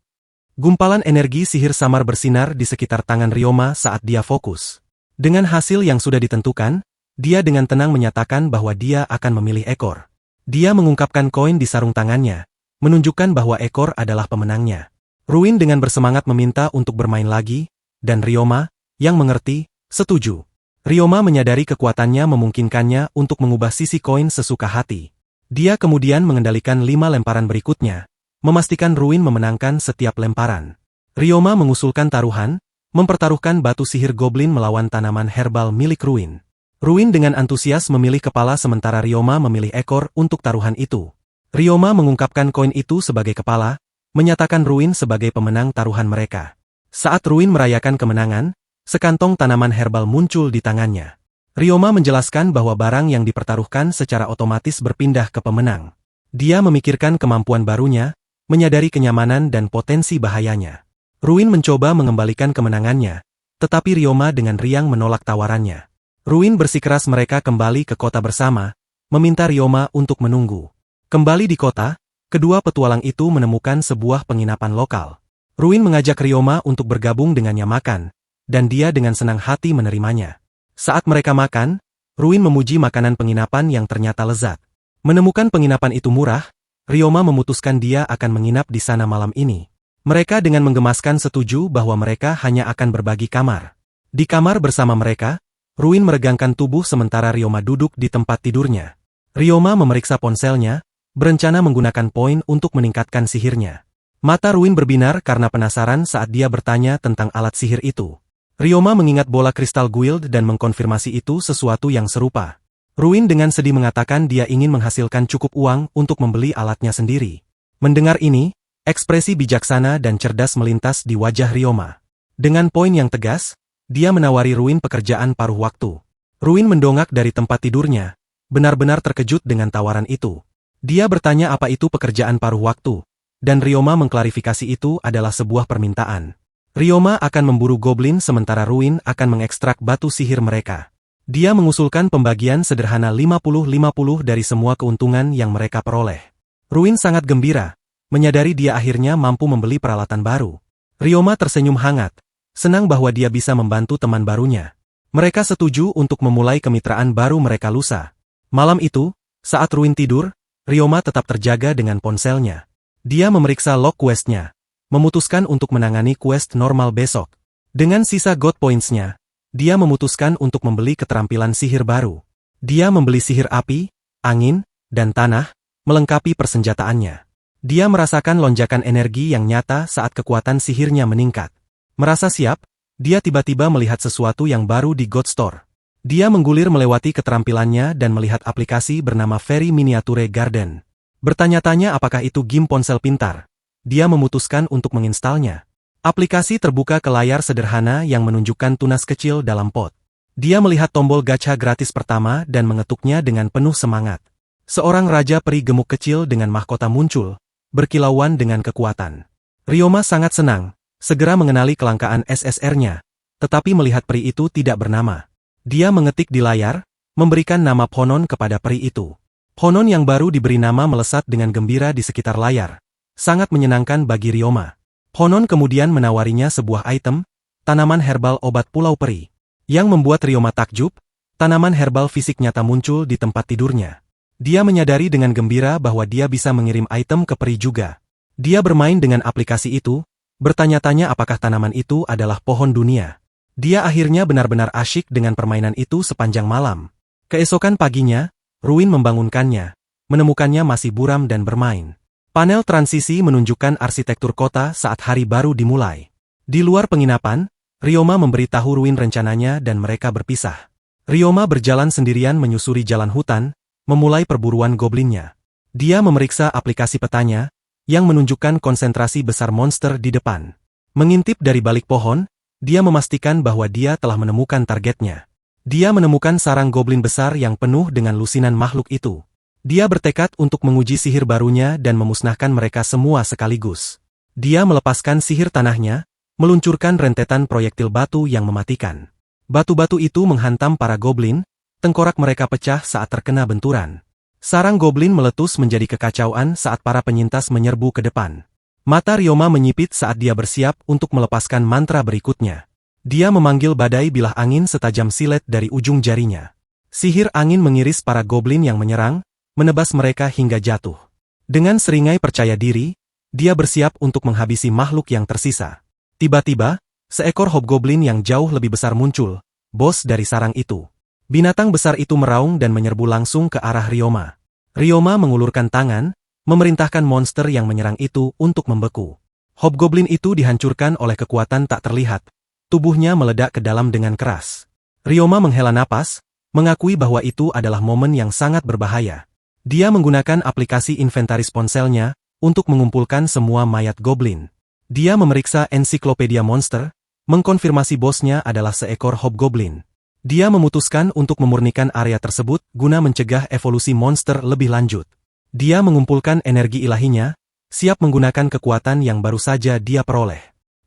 Gumpalan energi sihir samar bersinar di sekitar tangan Ryoma saat dia fokus. Dengan hasil yang sudah ditentukan, dia dengan tenang menyatakan bahwa dia akan memilih ekor. Dia mengungkapkan koin di sarung tangannya, menunjukkan bahwa ekor adalah pemenangnya. Ruin dengan bersemangat meminta untuk bermain lagi, dan Ryoma, yang mengerti, setuju. Ryoma menyadari kekuatannya memungkinkannya untuk mengubah sisi koin sesuka hati. Dia kemudian mengendalikan 5 lemparan berikutnya, memastikan Ruin memenangkan setiap lemparan. Ryoma mengusulkan taruhan, mempertaruhkan batu sihir goblin melawan tanaman herbal milik Ruin. Ruin dengan antusias memilih kepala sementara Ryoma memilih ekor untuk taruhan itu. Ryoma mengungkapkan koin itu sebagai kepala, menyatakan Ruin sebagai pemenang taruhan mereka. Saat Ruin merayakan kemenangan, sekantong tanaman herbal muncul di tangannya. Ryoma menjelaskan bahwa barang yang dipertaruhkan secara otomatis berpindah ke pemenang. Dia memikirkan kemampuan barunya, menyadari kenyamanan dan potensi bahayanya. Ruin mencoba mengembalikan kemenangannya, tetapi Ryoma dengan riang menolak tawarannya. Ruin bersikeras mereka kembali ke kota bersama, meminta Ryoma untuk menunggu. Kembali di kota, kedua petualang itu menemukan sebuah penginapan lokal. Ruin mengajak Ryoma untuk bergabung dengannya makan, dan dia dengan senang hati menerimanya. Saat mereka makan, Ruin memuji makanan penginapan yang ternyata lezat. Menemukan penginapan itu murah, Ryoma memutuskan dia akan menginap di sana malam ini. Mereka dengan menggemaskan setuju bahwa mereka hanya akan berbagi kamar. Di kamar bersama mereka, Ruin meregangkan tubuh sementara Ryoma duduk di tempat tidurnya. Ryoma memeriksa ponselnya, berencana menggunakan poin untuk meningkatkan sihirnya. Mata Ruin berbinar karena penasaran saat dia bertanya tentang alat sihir itu. Ryoma mengingat bola kristal guild dan mengkonfirmasi itu sesuatu yang serupa. Ruin dengan sedih mengatakan dia ingin menghasilkan cukup uang untuk membeli alatnya sendiri. Mendengar ini, ekspresi bijaksana dan cerdas melintas di wajah Ryoma. Dengan poin yang tegas, dia menawari Ruin pekerjaan paruh waktu. Ruin mendongak dari tempat tidurnya, benar-benar terkejut dengan tawaran itu. Dia bertanya apa itu pekerjaan paruh waktu, dan Ryoma mengklarifikasi itu adalah sebuah permintaan. Ryoma akan memburu goblin sementara Ruin akan mengekstrak batu sihir mereka. Dia mengusulkan pembagian sederhana 50-50 dari semua keuntungan yang mereka peroleh. Ruin sangat gembira, menyadari dia akhirnya mampu membeli peralatan baru. Ryoma tersenyum hangat, senang bahwa dia bisa membantu teman barunya. Mereka setuju untuk memulai kemitraan baru mereka lusa. Malam itu, saat Ruin tidur, Ryoma tetap terjaga dengan ponselnya. Dia memeriksa log quest-nya, memutuskan untuk menangani quest normal besok. Dengan sisa God Points-nya, dia memutuskan untuk membeli keterampilan sihir baru. Dia membeli sihir api, angin, dan tanah, melengkapi persenjataannya. Dia merasakan lonjakan energi yang nyata saat kekuatan sihirnya meningkat. Merasa siap, dia tiba-tiba melihat sesuatu yang baru di God Store. Dia menggulir melewati keterampilannya dan melihat aplikasi bernama Fairy Miniature Garden. Bertanya-tanya apakah itu game ponsel pintar. Dia memutuskan untuk menginstalnya. Aplikasi terbuka ke layar sederhana yang menunjukkan tunas kecil dalam pot. Dia melihat tombol gacha gratis pertama dan mengetuknya dengan penuh semangat. Seorang raja peri gemuk kecil dengan mahkota muncul, berkilauan dengan kekuatan. Ryoma sangat senang, segera mengenali kelangkaan SSR-nya, tetapi melihat peri itu tidak bernama. Dia mengetik di layar, memberikan nama Ponon kepada peri itu. Ponon yang baru diberi nama melesat dengan gembira di sekitar layar. Sangat menyenangkan bagi Ryoma. Ponon kemudian menawarinya sebuah item, tanaman herbal obat pulau peri. Yang membuat Ryoma takjub, tanaman herbal fisik nyata muncul di tempat tidurnya. Dia menyadari dengan gembira bahwa dia bisa mengirim item ke peri juga. Dia bermain dengan aplikasi itu, bertanya-tanya apakah tanaman itu adalah pohon dunia. Dia akhirnya benar-benar asyik dengan permainan itu sepanjang malam. Keesokan paginya, Ruin membangunkannya, menemukannya masih buram dan bermain. Panel transisi menunjukkan arsitektur kota saat hari baru dimulai. Di luar penginapan, Ryoma memberitahu Ruin rencananya dan mereka berpisah. Ryoma berjalan sendirian menyusuri jalan hutan, memulai perburuan goblinnya. Dia memeriksa aplikasi petanya, yang menunjukkan konsentrasi besar monster di depan. Mengintip dari balik pohon, dia memastikan bahwa dia telah menemukan targetnya. Dia menemukan sarang goblin besar yang penuh dengan lusinan makhluk itu. Dia bertekad untuk menguji sihir barunya dan memusnahkan mereka semua sekaligus. Dia melepaskan sihir tanahnya, meluncurkan rentetan proyektil batu yang mematikan. Batu-batu itu menghantam para goblin, tengkorak mereka pecah saat terkena benturan. Sarang goblin meletus menjadi kekacauan saat para penyintas menyerbu ke depan. Mata Ryoma menyipit saat dia bersiap untuk melepaskan mantra berikutnya. Dia memanggil badai bilah angin setajam silet dari ujung jarinya. Sihir angin mengiris para goblin yang menyerang, menebas mereka hingga jatuh. Dengan seringai percaya diri, dia bersiap untuk menghabisi makhluk yang tersisa. Tiba-tiba, seekor hobgoblin yang jauh lebih besar muncul, bos dari sarang itu. Binatang besar itu meraung dan menyerbu langsung ke arah Ryoma. Ryoma mengulurkan tangan, memerintahkan monster yang menyerang itu untuk membeku. Hobgoblin itu dihancurkan oleh kekuatan tak terlihat. Tubuhnya meledak ke dalam dengan keras. Ryoma menghela napas, mengakui bahwa itu adalah momen yang sangat berbahaya. Dia menggunakan aplikasi inventaris ponselnya untuk mengumpulkan semua mayat goblin. Dia memeriksa ensiklopedia monster, mengkonfirmasi bosnya adalah seekor hobgoblin. Dia memutuskan untuk memurnikan area tersebut guna mencegah evolusi monster lebih lanjut. Dia mengumpulkan energi ilahinya, siap menggunakan kekuatan yang baru saja dia peroleh.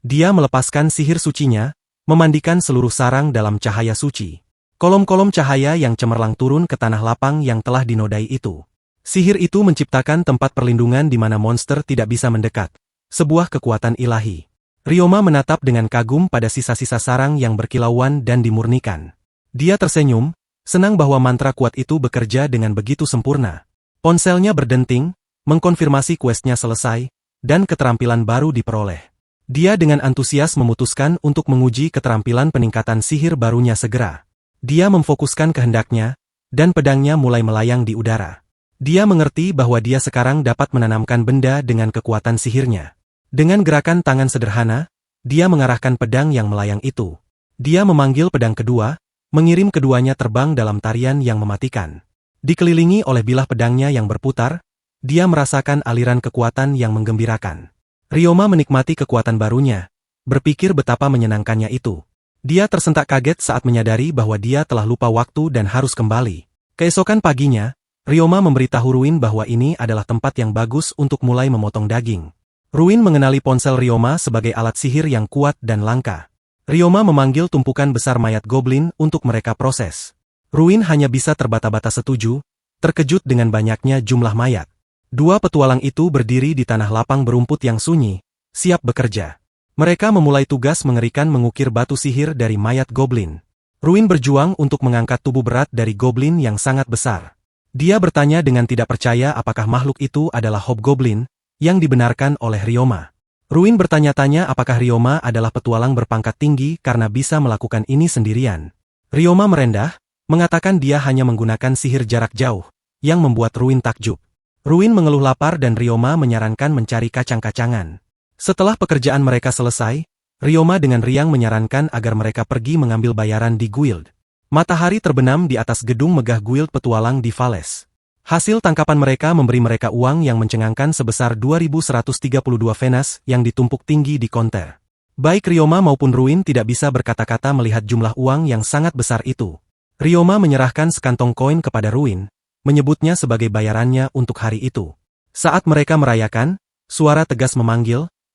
Dia melepaskan sihir sucinya, memandikan seluruh sarang dalam cahaya suci. Kolom-kolom cahaya yang cemerlang turun ke tanah lapang yang telah dinodai itu. Sihir itu menciptakan tempat perlindungan di mana monster tidak bisa mendekat. Sebuah kekuatan ilahi. Ryoma menatap dengan kagum pada sisa-sisa sarang yang berkilauan dan dimurnikan. Dia tersenyum, senang bahwa mantra kuat itu bekerja dengan begitu sempurna. Ponselnya berdenting, mengkonfirmasi questnya selesai, dan keterampilan baru diperoleh. Dia dengan antusias memutuskan untuk menguji keterampilan peningkatan sihir barunya segera. Dia memfokuskan kehendaknya, dan pedangnya mulai melayang di udara. Dia mengerti bahwa dia sekarang dapat menanamkan benda dengan kekuatan sihirnya. Dengan gerakan tangan sederhana, dia mengarahkan pedang yang melayang itu. Dia memanggil pedang kedua, mengirim keduanya terbang dalam tarian yang mematikan. Dikelilingi oleh bilah pedangnya yang berputar, dia merasakan aliran kekuatan yang menggembirakan. Ryoma menikmati kekuatan barunya, berpikir betapa menyenangkannya itu. Dia tersentak kaget saat menyadari bahwa dia telah lupa waktu dan harus kembali. Keesokan paginya, Ryoma memberitahu Ruin bahwa ini adalah tempat yang bagus untuk mulai memotong daging. Ruin mengenali ponsel Ryoma sebagai alat sihir yang kuat dan langka. Ryoma memanggil tumpukan besar mayat goblin untuk mereka proses. Ruin hanya bisa terbata-bata setuju, terkejut dengan banyaknya jumlah mayat. Dua petualang itu berdiri di tanah lapang berumput yang sunyi, siap bekerja. Mereka memulai tugas mengerikan mengukir batu sihir dari mayat goblin. Ruin berjuang untuk mengangkat tubuh berat dari goblin yang sangat besar. Dia bertanya dengan tidak percaya apakah makhluk itu adalah hobgoblin, yang dibenarkan oleh Ryoma. Ruin bertanya-tanya apakah Ryoma adalah petualang berpangkat tinggi karena bisa melakukan ini sendirian. Ryoma merendah, mengatakan dia hanya menggunakan sihir jarak jauh, yang membuat Ruin takjub. Ruin mengeluh lapar dan Ryoma menyarankan mencari kacang-kacangan. Setelah pekerjaan mereka selesai, Ryoma dengan riang menyarankan agar mereka pergi mengambil bayaran di guild. Matahari terbenam di atas gedung megah guild petualang di Vales. Hasil tangkapan mereka memberi mereka uang yang mencengangkan sebesar 2.132 venas yang ditumpuk tinggi di konter. Baik Ryoma maupun Ruin tidak bisa berkata-kata melihat jumlah uang yang sangat besar itu. Ryoma menyerahkan sekantong koin kepada Ruin, menyebutnya sebagai bayarannya untuk hari itu. Saat mereka merayakan, suara tegas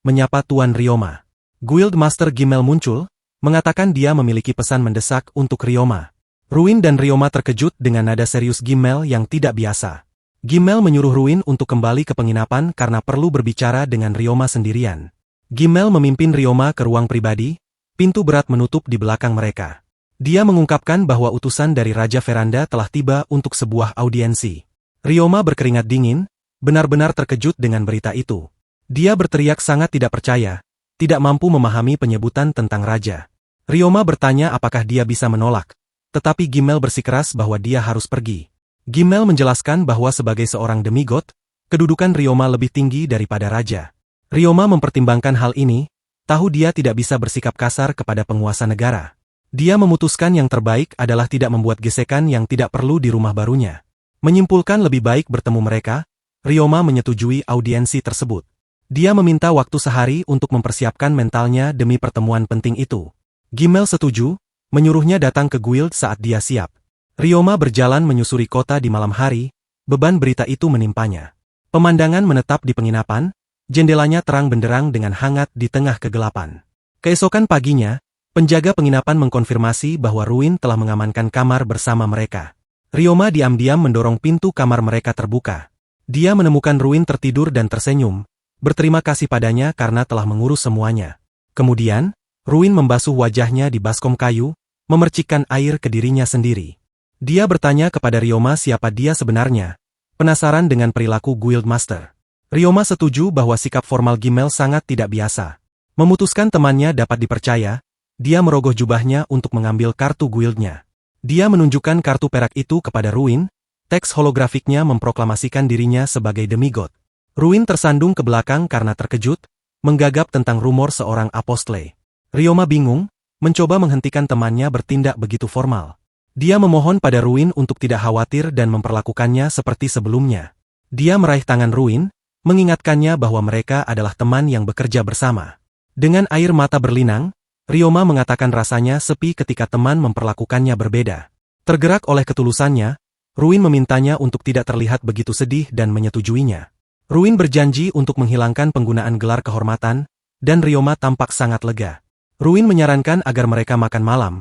menyapa Tuan Ryoma. Guild Master Gimel muncul, mengatakan dia memiliki pesan mendesak untuk Ryoma. Ruin dan Ryoma terkejut dengan nada serius Gimel yang tidak biasa. Gimel menyuruh Ruin untuk kembali ke penginapan karena perlu berbicara dengan Ryoma sendirian. Gimel memimpin Ryoma ke ruang pribadi, pintu berat menutup di belakang mereka. Dia mengungkapkan bahwa utusan dari Raja Veranda telah tiba untuk sebuah audiensi. Ryoma berkeringat dingin, benar-benar terkejut dengan berita itu. Dia berteriak sangat tidak percaya, tidak mampu memahami penyebutan tentang raja. Ryoma bertanya apakah dia bisa menolak, tetapi Gimel bersikeras bahwa dia harus pergi. Gimel menjelaskan bahwa sebagai seorang demigod, kedudukan Ryoma lebih tinggi daripada raja. Ryoma mempertimbangkan hal ini, tahu dia tidak bisa bersikap kasar kepada penguasa negara. Dia memutuskan yang terbaik adalah tidak membuat gesekan yang tidak perlu di rumah barunya. Menyimpulkan lebih baik bertemu mereka, Ryoma menyetujui audiensi tersebut. Dia meminta waktu sehari untuk mempersiapkan mentalnya demi pertemuan penting itu. Gimel setuju, menyuruhnya datang ke guild saat dia siap. Ryoma berjalan menyusuri kota di malam hari, beban berita itu menimpanya. Pemandangan menetap di penginapan, jendelanya terang benderang dengan hangat di tengah kegelapan. Keesokan paginya, penjaga penginapan mengkonfirmasi bahwa Ruin telah mengamankan kamar bersama mereka. Ryoma diam-diam mendorong pintu kamar mereka terbuka. Dia menemukan Ruin tertidur dan tersenyum, berterima kasih padanya karena telah mengurus semuanya. Kemudian, Ruin membasuh wajahnya di baskom kayu, memercikkan air ke dirinya sendiri. Dia bertanya kepada Ryoma siapa dia sebenarnya, penasaran dengan perilaku Guild Master. Ryoma setuju bahwa sikap formal Gimel sangat tidak biasa. Memutuskan temannya dapat dipercaya, dia merogoh jubahnya untuk mengambil kartu guildnya. Dia menunjukkan kartu perak itu kepada Ruin, teks holografiknya memproklamasikan dirinya sebagai demigod. Ruin tersandung ke belakang karena terkejut, menggagap tentang rumor seorang apostle. Ryoma bingung, mencoba menghentikan temannya bertindak begitu formal. Dia memohon pada Ruin untuk tidak khawatir dan memperlakukannya seperti sebelumnya. Dia meraih tangan Ruin, mengingatkannya bahwa mereka adalah teman yang bekerja bersama. Dengan air mata berlinang, Ryoma mengatakan rasanya sepi ketika teman memperlakukannya berbeda. Tergerak oleh ketulusannya, Ruin memintanya untuk tidak terlihat begitu sedih dan menyetujuinya. Ruin berjanji untuk menghilangkan penggunaan gelar kehormatan, dan Ryoma tampak sangat lega. Ruin menyarankan agar mereka makan malam,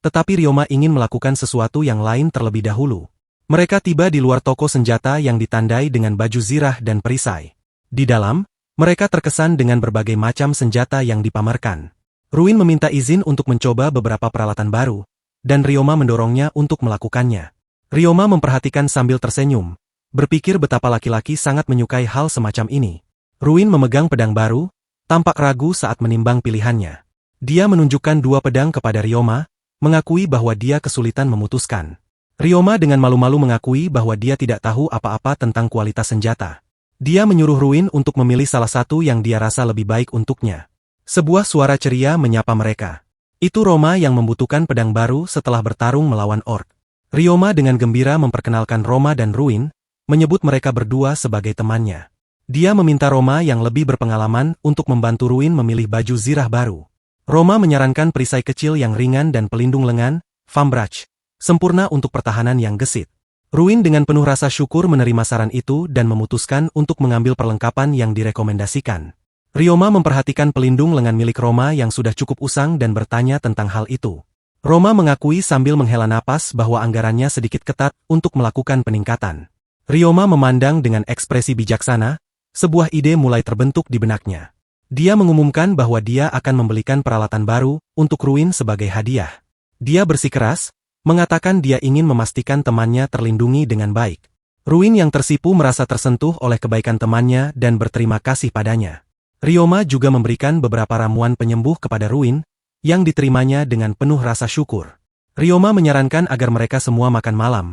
tetapi Ryoma ingin melakukan sesuatu yang lain terlebih dahulu. Mereka tiba di luar toko senjata yang ditandai dengan baju zirah dan perisai. Di dalam, mereka terkesan dengan berbagai macam senjata yang dipamerkan. Ruin meminta izin untuk mencoba beberapa peralatan baru, dan Ryoma mendorongnya untuk melakukannya. Ryoma memperhatikan sambil tersenyum, berpikir betapa laki-laki sangat menyukai hal semacam ini. Ruin memegang pedang baru, tampak ragu saat menimbang pilihannya. Dia menunjukkan dua pedang kepada Ryoma, mengakui bahwa dia kesulitan memutuskan. Ryoma dengan malu-malu mengakui bahwa dia tidak tahu apa-apa tentang kualitas senjata. Dia menyuruh Ruin untuk memilih salah satu yang dia rasa lebih baik untuknya. Sebuah suara ceria menyapa mereka. Itu Roma yang membutuhkan pedang baru setelah bertarung melawan orc. Ryoma dengan gembira memperkenalkan Roma dan Ruin, menyebut mereka berdua sebagai temannya. Dia meminta Roma yang lebih berpengalaman untuk membantu Ruin memilih baju zirah baru. Roma menyarankan perisai kecil yang ringan dan pelindung lengan, Fambrach, sempurna untuk pertahanan yang gesit. Ruin dengan penuh rasa syukur menerima saran itu dan memutuskan untuk mengambil perlengkapan yang direkomendasikan. Ryoma memperhatikan pelindung lengan milik Roma yang sudah cukup usang dan bertanya tentang hal itu. Roma mengakui sambil menghela napas bahwa anggarannya sedikit ketat untuk melakukan peningkatan. Ryoma memandang dengan ekspresi bijaksana, sebuah ide mulai terbentuk di benaknya. Dia mengumumkan bahwa dia akan membelikan peralatan baru untuk Ruin sebagai hadiah. Dia bersikeras, mengatakan dia ingin memastikan temannya terlindungi dengan baik. Ruin yang tersipu merasa tersentuh oleh kebaikan temannya dan berterima kasih padanya. Ryoma juga memberikan beberapa ramuan penyembuh kepada Ruin, yang diterimanya dengan penuh rasa syukur. Ryoma menyarankan agar mereka semua makan malam,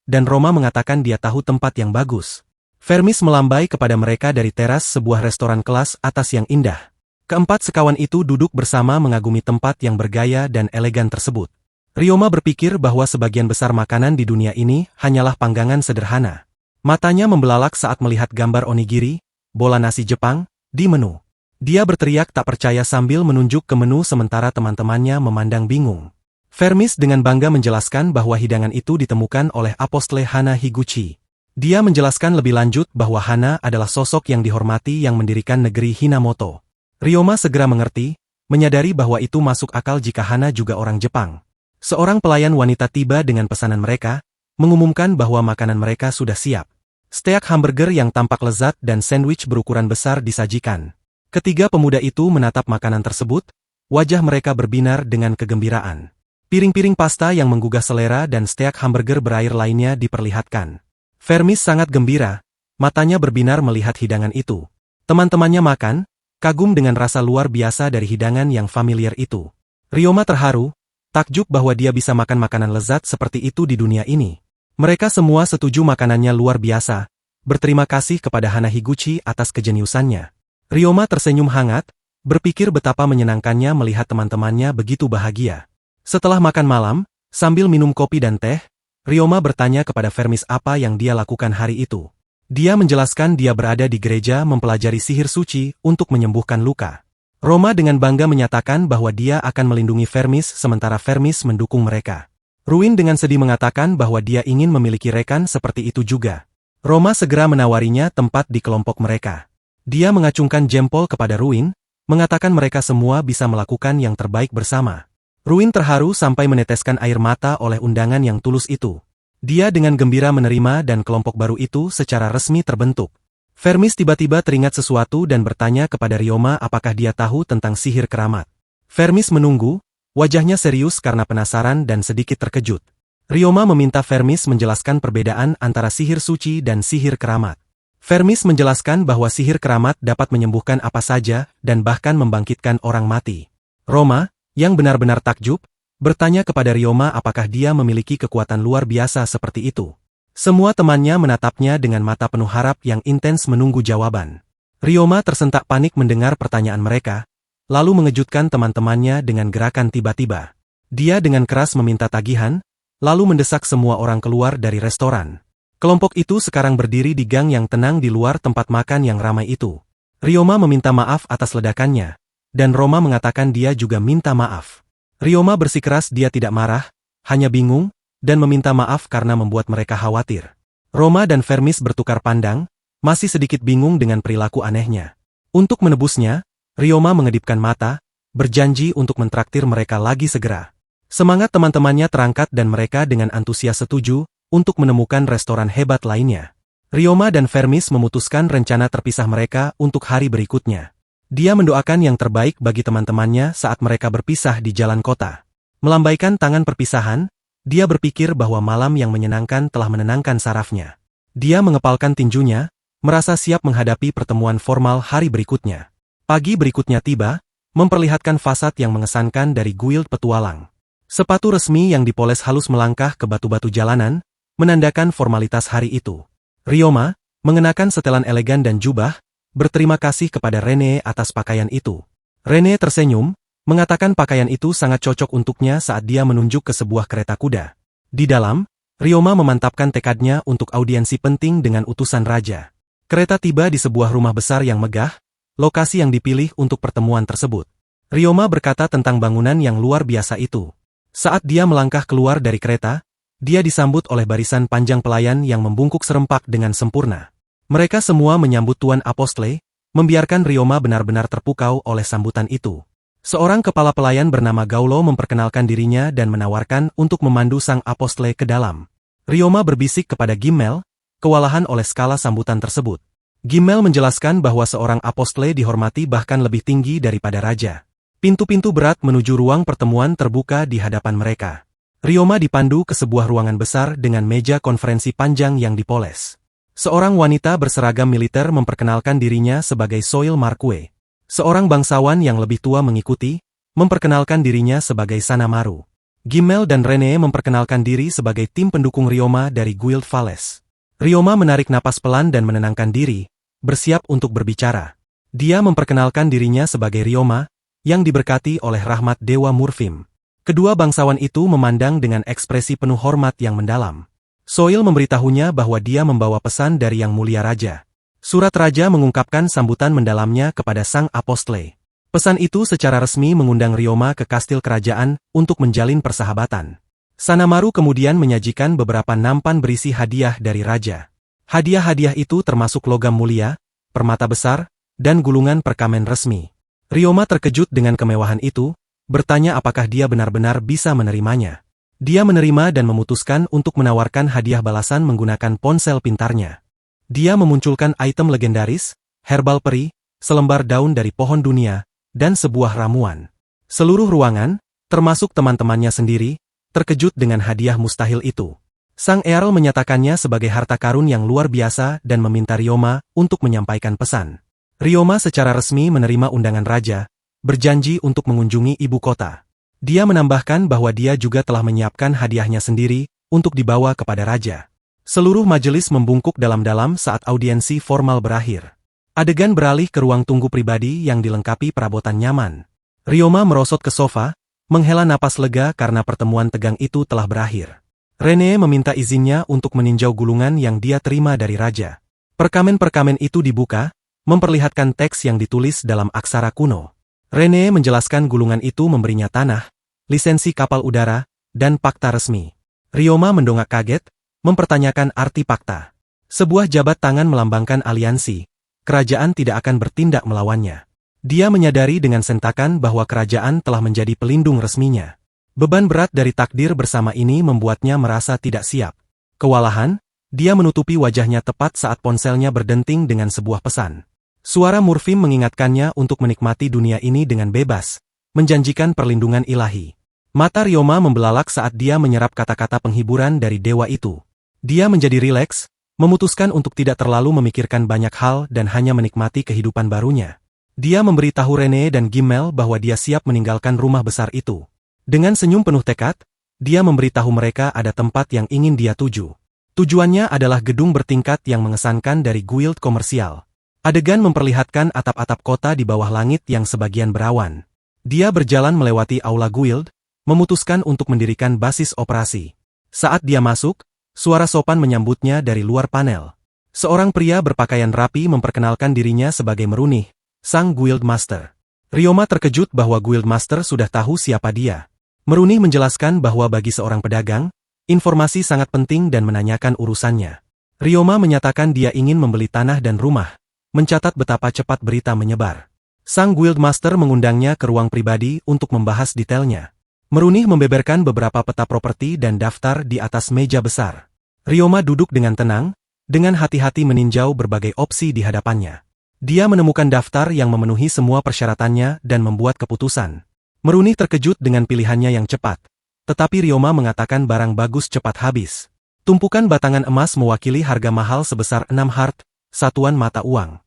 dan Roma mengatakan dia tahu tempat yang bagus. Vermis melambai kepada mereka dari teras sebuah restoran kelas atas yang indah. Keempat sekawan itu duduk bersama mengagumi tempat yang bergaya dan elegan tersebut. Ryoma berpikir bahwa sebagian besar makanan di dunia ini hanyalah panggangan sederhana. Matanya membelalak saat melihat gambar onigiri, bola nasi Jepang, di menu. Dia berteriak tak percaya sambil menunjuk ke menu sementara teman-temannya memandang bingung. Vermis dengan bangga menjelaskan bahwa hidangan itu ditemukan oleh Apostle Hana Higuchi. Dia menjelaskan lebih lanjut bahwa Hana adalah sosok yang dihormati yang mendirikan negeri Hinamoto. Ryoma segera mengerti, menyadari bahwa itu masuk akal jika Hana juga orang Jepang. Seorang pelayan wanita tiba dengan pesanan mereka, mengumumkan bahwa makanan mereka sudah siap. Steak hamburger yang tampak lezat dan sandwich berukuran besar disajikan. Ketiga pemuda itu menatap makanan tersebut, wajah mereka berbinar dengan kegembiraan. Piring-piring pasta yang menggugah selera dan steak hamburger berair lainnya diperlihatkan. Vermis sangat gembira, matanya berbinar melihat hidangan itu. Teman-temannya makan, kagum dengan rasa luar biasa dari hidangan yang familiar itu. Ryoma terharu, takjub bahwa dia bisa makan makanan lezat seperti itu di dunia ini. Mereka semua setuju makanannya luar biasa, berterima kasih kepada Hana Higuchi atas kejeniusannya. Ryoma tersenyum hangat, berpikir betapa menyenangkannya melihat teman-temannya begitu bahagia. Setelah makan malam, sambil minum kopi dan teh, Ryoma bertanya kepada Vermis apa yang dia lakukan hari itu. Dia menjelaskan dia berada di gereja mempelajari sihir suci untuk menyembuhkan luka. Roma dengan bangga menyatakan bahwa dia akan melindungi Vermis sementara Vermis mendukung mereka. Ruin dengan sedih mengatakan bahwa dia ingin memiliki rekan seperti itu juga. Roma segera menawarinya tempat di kelompok mereka. Dia mengacungkan jempol kepada Ruin, mengatakan mereka semua bisa melakukan yang terbaik bersama. Ruin terharu sampai meneteskan air mata oleh undangan yang tulus itu. Dia dengan gembira menerima dan kelompok baru itu secara resmi terbentuk. Vermis tiba-tiba teringat sesuatu dan bertanya kepada Ryoma apakah dia tahu tentang sihir keramat. Vermis menunggu, wajahnya serius karena penasaran dan sedikit terkejut. Ryoma meminta Vermis menjelaskan perbedaan antara sihir suci dan sihir keramat. Vermis menjelaskan bahwa sihir keramat dapat menyembuhkan apa saja dan bahkan membangkitkan orang mati. Roma, yang benar-benar takjub, bertanya kepada Ryoma apakah dia memiliki kekuatan luar biasa seperti itu. Semua temannya menatapnya dengan mata penuh harap yang intens menunggu jawaban. Ryoma tersentak panik mendengar pertanyaan mereka, lalu mengejutkan teman-temannya dengan gerakan tiba-tiba. Dia dengan keras meminta tagihan, lalu mendesak semua orang keluar dari restoran. Kelompok itu sekarang berdiri di gang yang tenang di luar tempat makan yang ramai itu. Ryoma meminta maaf atas ledakannya. Dan Roma mengatakan dia juga minta maaf. Ryoma bersikeras dia tidak marah, hanya bingung, dan meminta maaf karena membuat mereka khawatir. Roma dan Vermis bertukar pandang, masih sedikit bingung dengan perilaku anehnya. Untuk menebusnya, Ryoma mengedipkan mata, berjanji untuk mentraktir mereka lagi segera. Semangat teman-temannya terangkat dan mereka dengan antusias setuju untuk menemukan restoran hebat lainnya. Ryoma dan Vermis memutuskan rencana terpisah mereka untuk hari berikutnya. Dia mendoakan yang terbaik bagi teman-temannya saat mereka berpisah di jalan kota. Melambaikan tangan perpisahan, dia berpikir bahwa malam yang menyenangkan telah menenangkan sarafnya. Dia mengepalkan tinjunya, merasa siap menghadapi pertemuan formal hari berikutnya. Pagi berikutnya tiba, memperlihatkan fasad yang mengesankan dari guild petualang. Sepatu resmi yang dipoles halus melangkah ke batu-batu jalanan, menandakan formalitas hari itu. Ryoma, mengenakan setelan elegan dan jubah, berterima kasih kepada Rene atas pakaian itu. Rene tersenyum, mengatakan pakaian itu sangat cocok untuknya saat dia menunjuk ke sebuah kereta kuda. Di dalam, Ryoma memantapkan tekadnya untuk audiensi penting dengan utusan raja. Kereta tiba di sebuah rumah besar yang megah, lokasi yang dipilih untuk pertemuan tersebut. Ryoma berkata tentang bangunan yang luar biasa itu. Saat dia melangkah keluar dari kereta, dia disambut oleh barisan panjang pelayan yang membungkuk serempak dengan sempurna. Mereka semua menyambut Tuan Apostle, membiarkan Ryoma benar-benar terpukau oleh sambutan itu. Seorang kepala pelayan bernama Gaulo memperkenalkan dirinya dan menawarkan untuk memandu sang Apostle ke dalam. Ryoma berbisik kepada Gimmel, kewalahan oleh skala sambutan tersebut. Gimmel menjelaskan bahwa seorang Apostle dihormati bahkan lebih tinggi daripada raja. Pintu-pintu berat menuju ruang pertemuan terbuka di hadapan mereka. Ryoma dipandu ke sebuah ruangan besar dengan meja konferensi panjang yang dipoles. Seorang wanita berseragam militer memperkenalkan dirinya sebagai Soil Marquee. Seorang bangsawan yang lebih tua mengikuti, memperkenalkan dirinya sebagai Sanamaru. Gimmel dan Rene memperkenalkan diri sebagai tim pendukung Ryoma dari Guild Valles. Ryoma menarik napas pelan dan menenangkan diri, bersiap untuk berbicara. Dia memperkenalkan dirinya sebagai Ryoma, yang diberkati oleh rahmat Dewa Murfim. Kedua bangsawan itu memandang dengan ekspresi penuh hormat yang mendalam. Soil memberitahunya bahwa dia membawa pesan dari Yang Mulia Raja. Surat Raja mengungkapkan sambutan mendalamnya kepada Sang Apostle. Pesan itu secara resmi mengundang Ryoma ke kastil kerajaan untuk menjalin persahabatan. Sanamaru kemudian menyajikan beberapa nampan berisi hadiah dari Raja. Hadiah-hadiah itu termasuk logam mulia, permata besar, dan gulungan perkamen resmi. Ryoma terkejut dengan kemewahan itu, bertanya apakah dia benar-benar bisa menerimanya. Dia menerima dan memutuskan untuk menawarkan hadiah balasan menggunakan ponsel pintarnya. Dia memunculkan item legendaris, herbal peri, selembar daun dari pohon dunia, dan sebuah ramuan. Seluruh ruangan, termasuk teman-temannya sendiri, terkejut dengan hadiah mustahil itu. Sang Earl menyatakannya sebagai harta karun yang luar biasa dan meminta Ryoma untuk menyampaikan pesan. Ryoma secara resmi menerima undangan raja, berjanji untuk mengunjungi ibu kota. Dia menambahkan bahwa dia juga telah menyiapkan hadiahnya sendiri untuk dibawa kepada raja. Seluruh majelis membungkuk dalam-dalam saat audiensi formal berakhir. Adegan beralih ke ruang tunggu pribadi yang dilengkapi perabotan nyaman. Ryoma merosot ke sofa, menghela napas lega karena pertemuan tegang itu telah berakhir. Rene meminta izinnya untuk meninjau gulungan yang dia terima dari raja. Perkamen-perkamen itu dibuka, memperlihatkan teks yang ditulis dalam aksara kuno. Rene menjelaskan gulungan itu memberinya tanah, lisensi kapal udara, dan fakta resmi. Ryoma mendongak kaget, mempertanyakan arti fakta. Sebuah jabat tangan melambangkan aliansi, kerajaan tidak akan bertindak melawannya. Dia menyadari dengan sentakan bahwa kerajaan telah menjadi pelindung resminya. Beban berat dari takdir bersama ini membuatnya merasa tidak siap. Kewalahan, dia menutupi wajahnya tepat saat ponselnya berdenting dengan sebuah pesan. Suara Murfim mengingatkannya untuk menikmati dunia ini dengan bebas, menjanjikan perlindungan ilahi. Mata Ryoma membelalak saat dia menyerap kata-kata penghiburan dari dewa itu. Dia menjadi rileks, memutuskan untuk tidak terlalu memikirkan banyak hal dan hanya menikmati kehidupan barunya. Dia memberitahu Rene dan Gimmel bahwa dia siap meninggalkan rumah besar itu. Dengan senyum penuh tekad, dia memberitahu mereka ada tempat yang ingin dia tuju. Tujuannya adalah gedung bertingkat yang mengesankan dari guild komersial. Adegan memperlihatkan atap-atap kota di bawah langit yang sebagian berawan. Dia berjalan melewati aula guild, memutuskan untuk mendirikan basis operasi. Saat dia masuk, suara sopan menyambutnya dari luar panel. Seorang pria berpakaian rapi memperkenalkan dirinya sebagai Merunih, sang guild master. Ryoma terkejut bahwa guild master sudah tahu siapa dia. Merunih menjelaskan bahwa bagi seorang pedagang, informasi sangat penting dan menanyakan urusannya. Ryoma menyatakan dia ingin membeli tanah dan rumah, mencatat betapa cepat berita menyebar. Sang guildmaster mengundangnya ke ruang pribadi untuk membahas detailnya. Merunih membeberkan beberapa peta properti dan daftar di atas meja besar. Ryoma duduk dengan tenang, dengan hati-hati meninjau berbagai opsi di hadapannya. Dia menemukan daftar yang memenuhi semua persyaratannya dan membuat keputusan. Merunih terkejut dengan pilihannya yang cepat. Tetapi Ryoma mengatakan barang bagus cepat habis. Tumpukan batangan emas mewakili harga mahal sebesar 6 hart, satuan mata uang.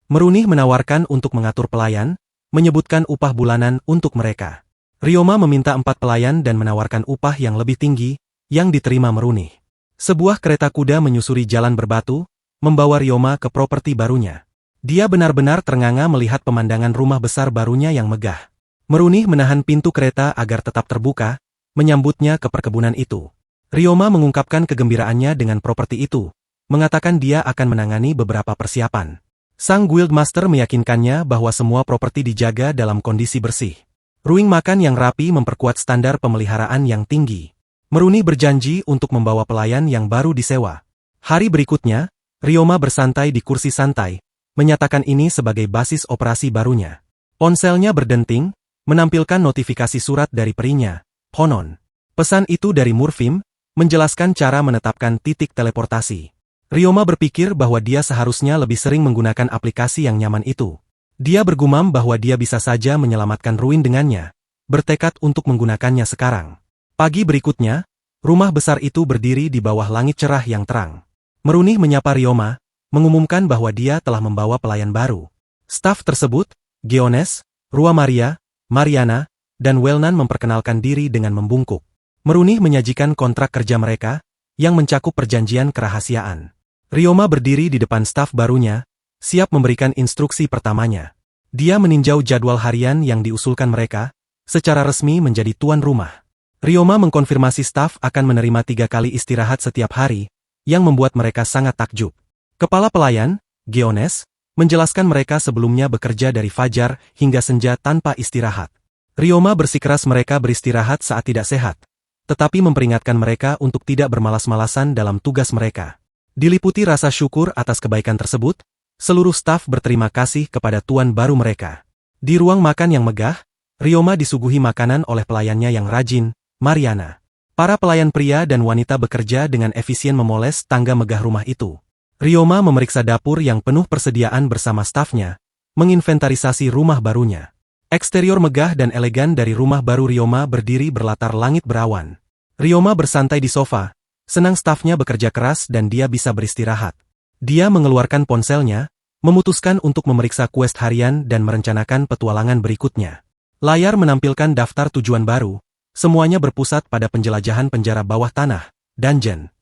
Merunih menawarkan untuk mengatur pelayan, menyebutkan upah bulanan untuk mereka. Ryoma meminta 4 pelayan dan menawarkan upah yang lebih tinggi, yang diterima Merunih. Sebuah kereta kuda menyusuri jalan berbatu, membawa Ryoma ke properti barunya. Dia benar-benar ternganga melihat pemandangan rumah besar barunya yang megah. Merunih menahan pintu kereta agar tetap terbuka, menyambutnya ke perkebunan itu. Ryoma mengungkapkan kegembiraannya dengan properti itu, mengatakan dia akan menangani beberapa persiapan. Sang Guildmaster meyakinkannya bahwa semua properti dijaga dalam kondisi bersih. Ruang makan yang rapi memperkuat standar pemeliharaan yang tinggi. Meruni berjanji untuk membawa pelayan yang baru disewa. Hari berikutnya, Ryoma bersantai di kursi santai, menyatakan ini sebagai basis operasi barunya. Ponselnya berdenting, menampilkan notifikasi surat dari perinya, Honon. Pesan itu dari Murfim, menjelaskan cara menetapkan titik teleportasi. Ryoma berpikir bahwa dia seharusnya lebih sering menggunakan aplikasi yang nyaman itu. Dia bergumam bahwa dia bisa saja menyelamatkan ruin dengannya, bertekad untuk menggunakannya sekarang. Pagi berikutnya, rumah besar itu berdiri di bawah langit cerah yang terang. Meruni menyapa Ryoma, mengumumkan bahwa dia telah membawa pelayan baru. Staf tersebut, Geones, Rua Maria, Mariana, dan Welnan memperkenalkan diri dengan membungkuk. Meruni menyajikan kontrak kerja mereka, yang mencakup perjanjian kerahasiaan. Ryoma berdiri di depan staf barunya, siap memberikan instruksi pertamanya. Dia meninjau jadwal harian yang diusulkan mereka, secara resmi menjadi tuan rumah. Ryoma mengkonfirmasi staf akan menerima 3 kali istirahat setiap hari, yang membuat mereka sangat takjub. Kepala pelayan, Geones, menjelaskan mereka sebelumnya bekerja dari fajar hingga senja tanpa istirahat. Ryoma bersikeras mereka beristirahat saat tidak sehat, tetapi memperingatkan mereka untuk tidak bermalas-malasan dalam tugas mereka. Diliputi rasa syukur atas kebaikan tersebut, seluruh staf berterima kasih kepada tuan baru mereka. Di ruang makan yang megah, Ryoma disuguhi makanan oleh pelayannya yang rajin, Mariana. Para pelayan pria dan wanita bekerja dengan efisien memoles tangga megah rumah itu. Ryoma memeriksa dapur yang penuh persediaan bersama stafnya, menginventarisasi rumah barunya. Eksterior megah dan elegan dari rumah baru Ryoma berdiri berlatar langit berawan. Ryoma bersantai di sofa, senang stafnya bekerja keras dan dia bisa beristirahat. Dia mengeluarkan ponselnya, memutuskan untuk memeriksa quest harian dan merencanakan petualangan berikutnya. Layar menampilkan daftar tujuan baru, semuanya berpusat pada penjelajahan penjara bawah tanah, dungeon.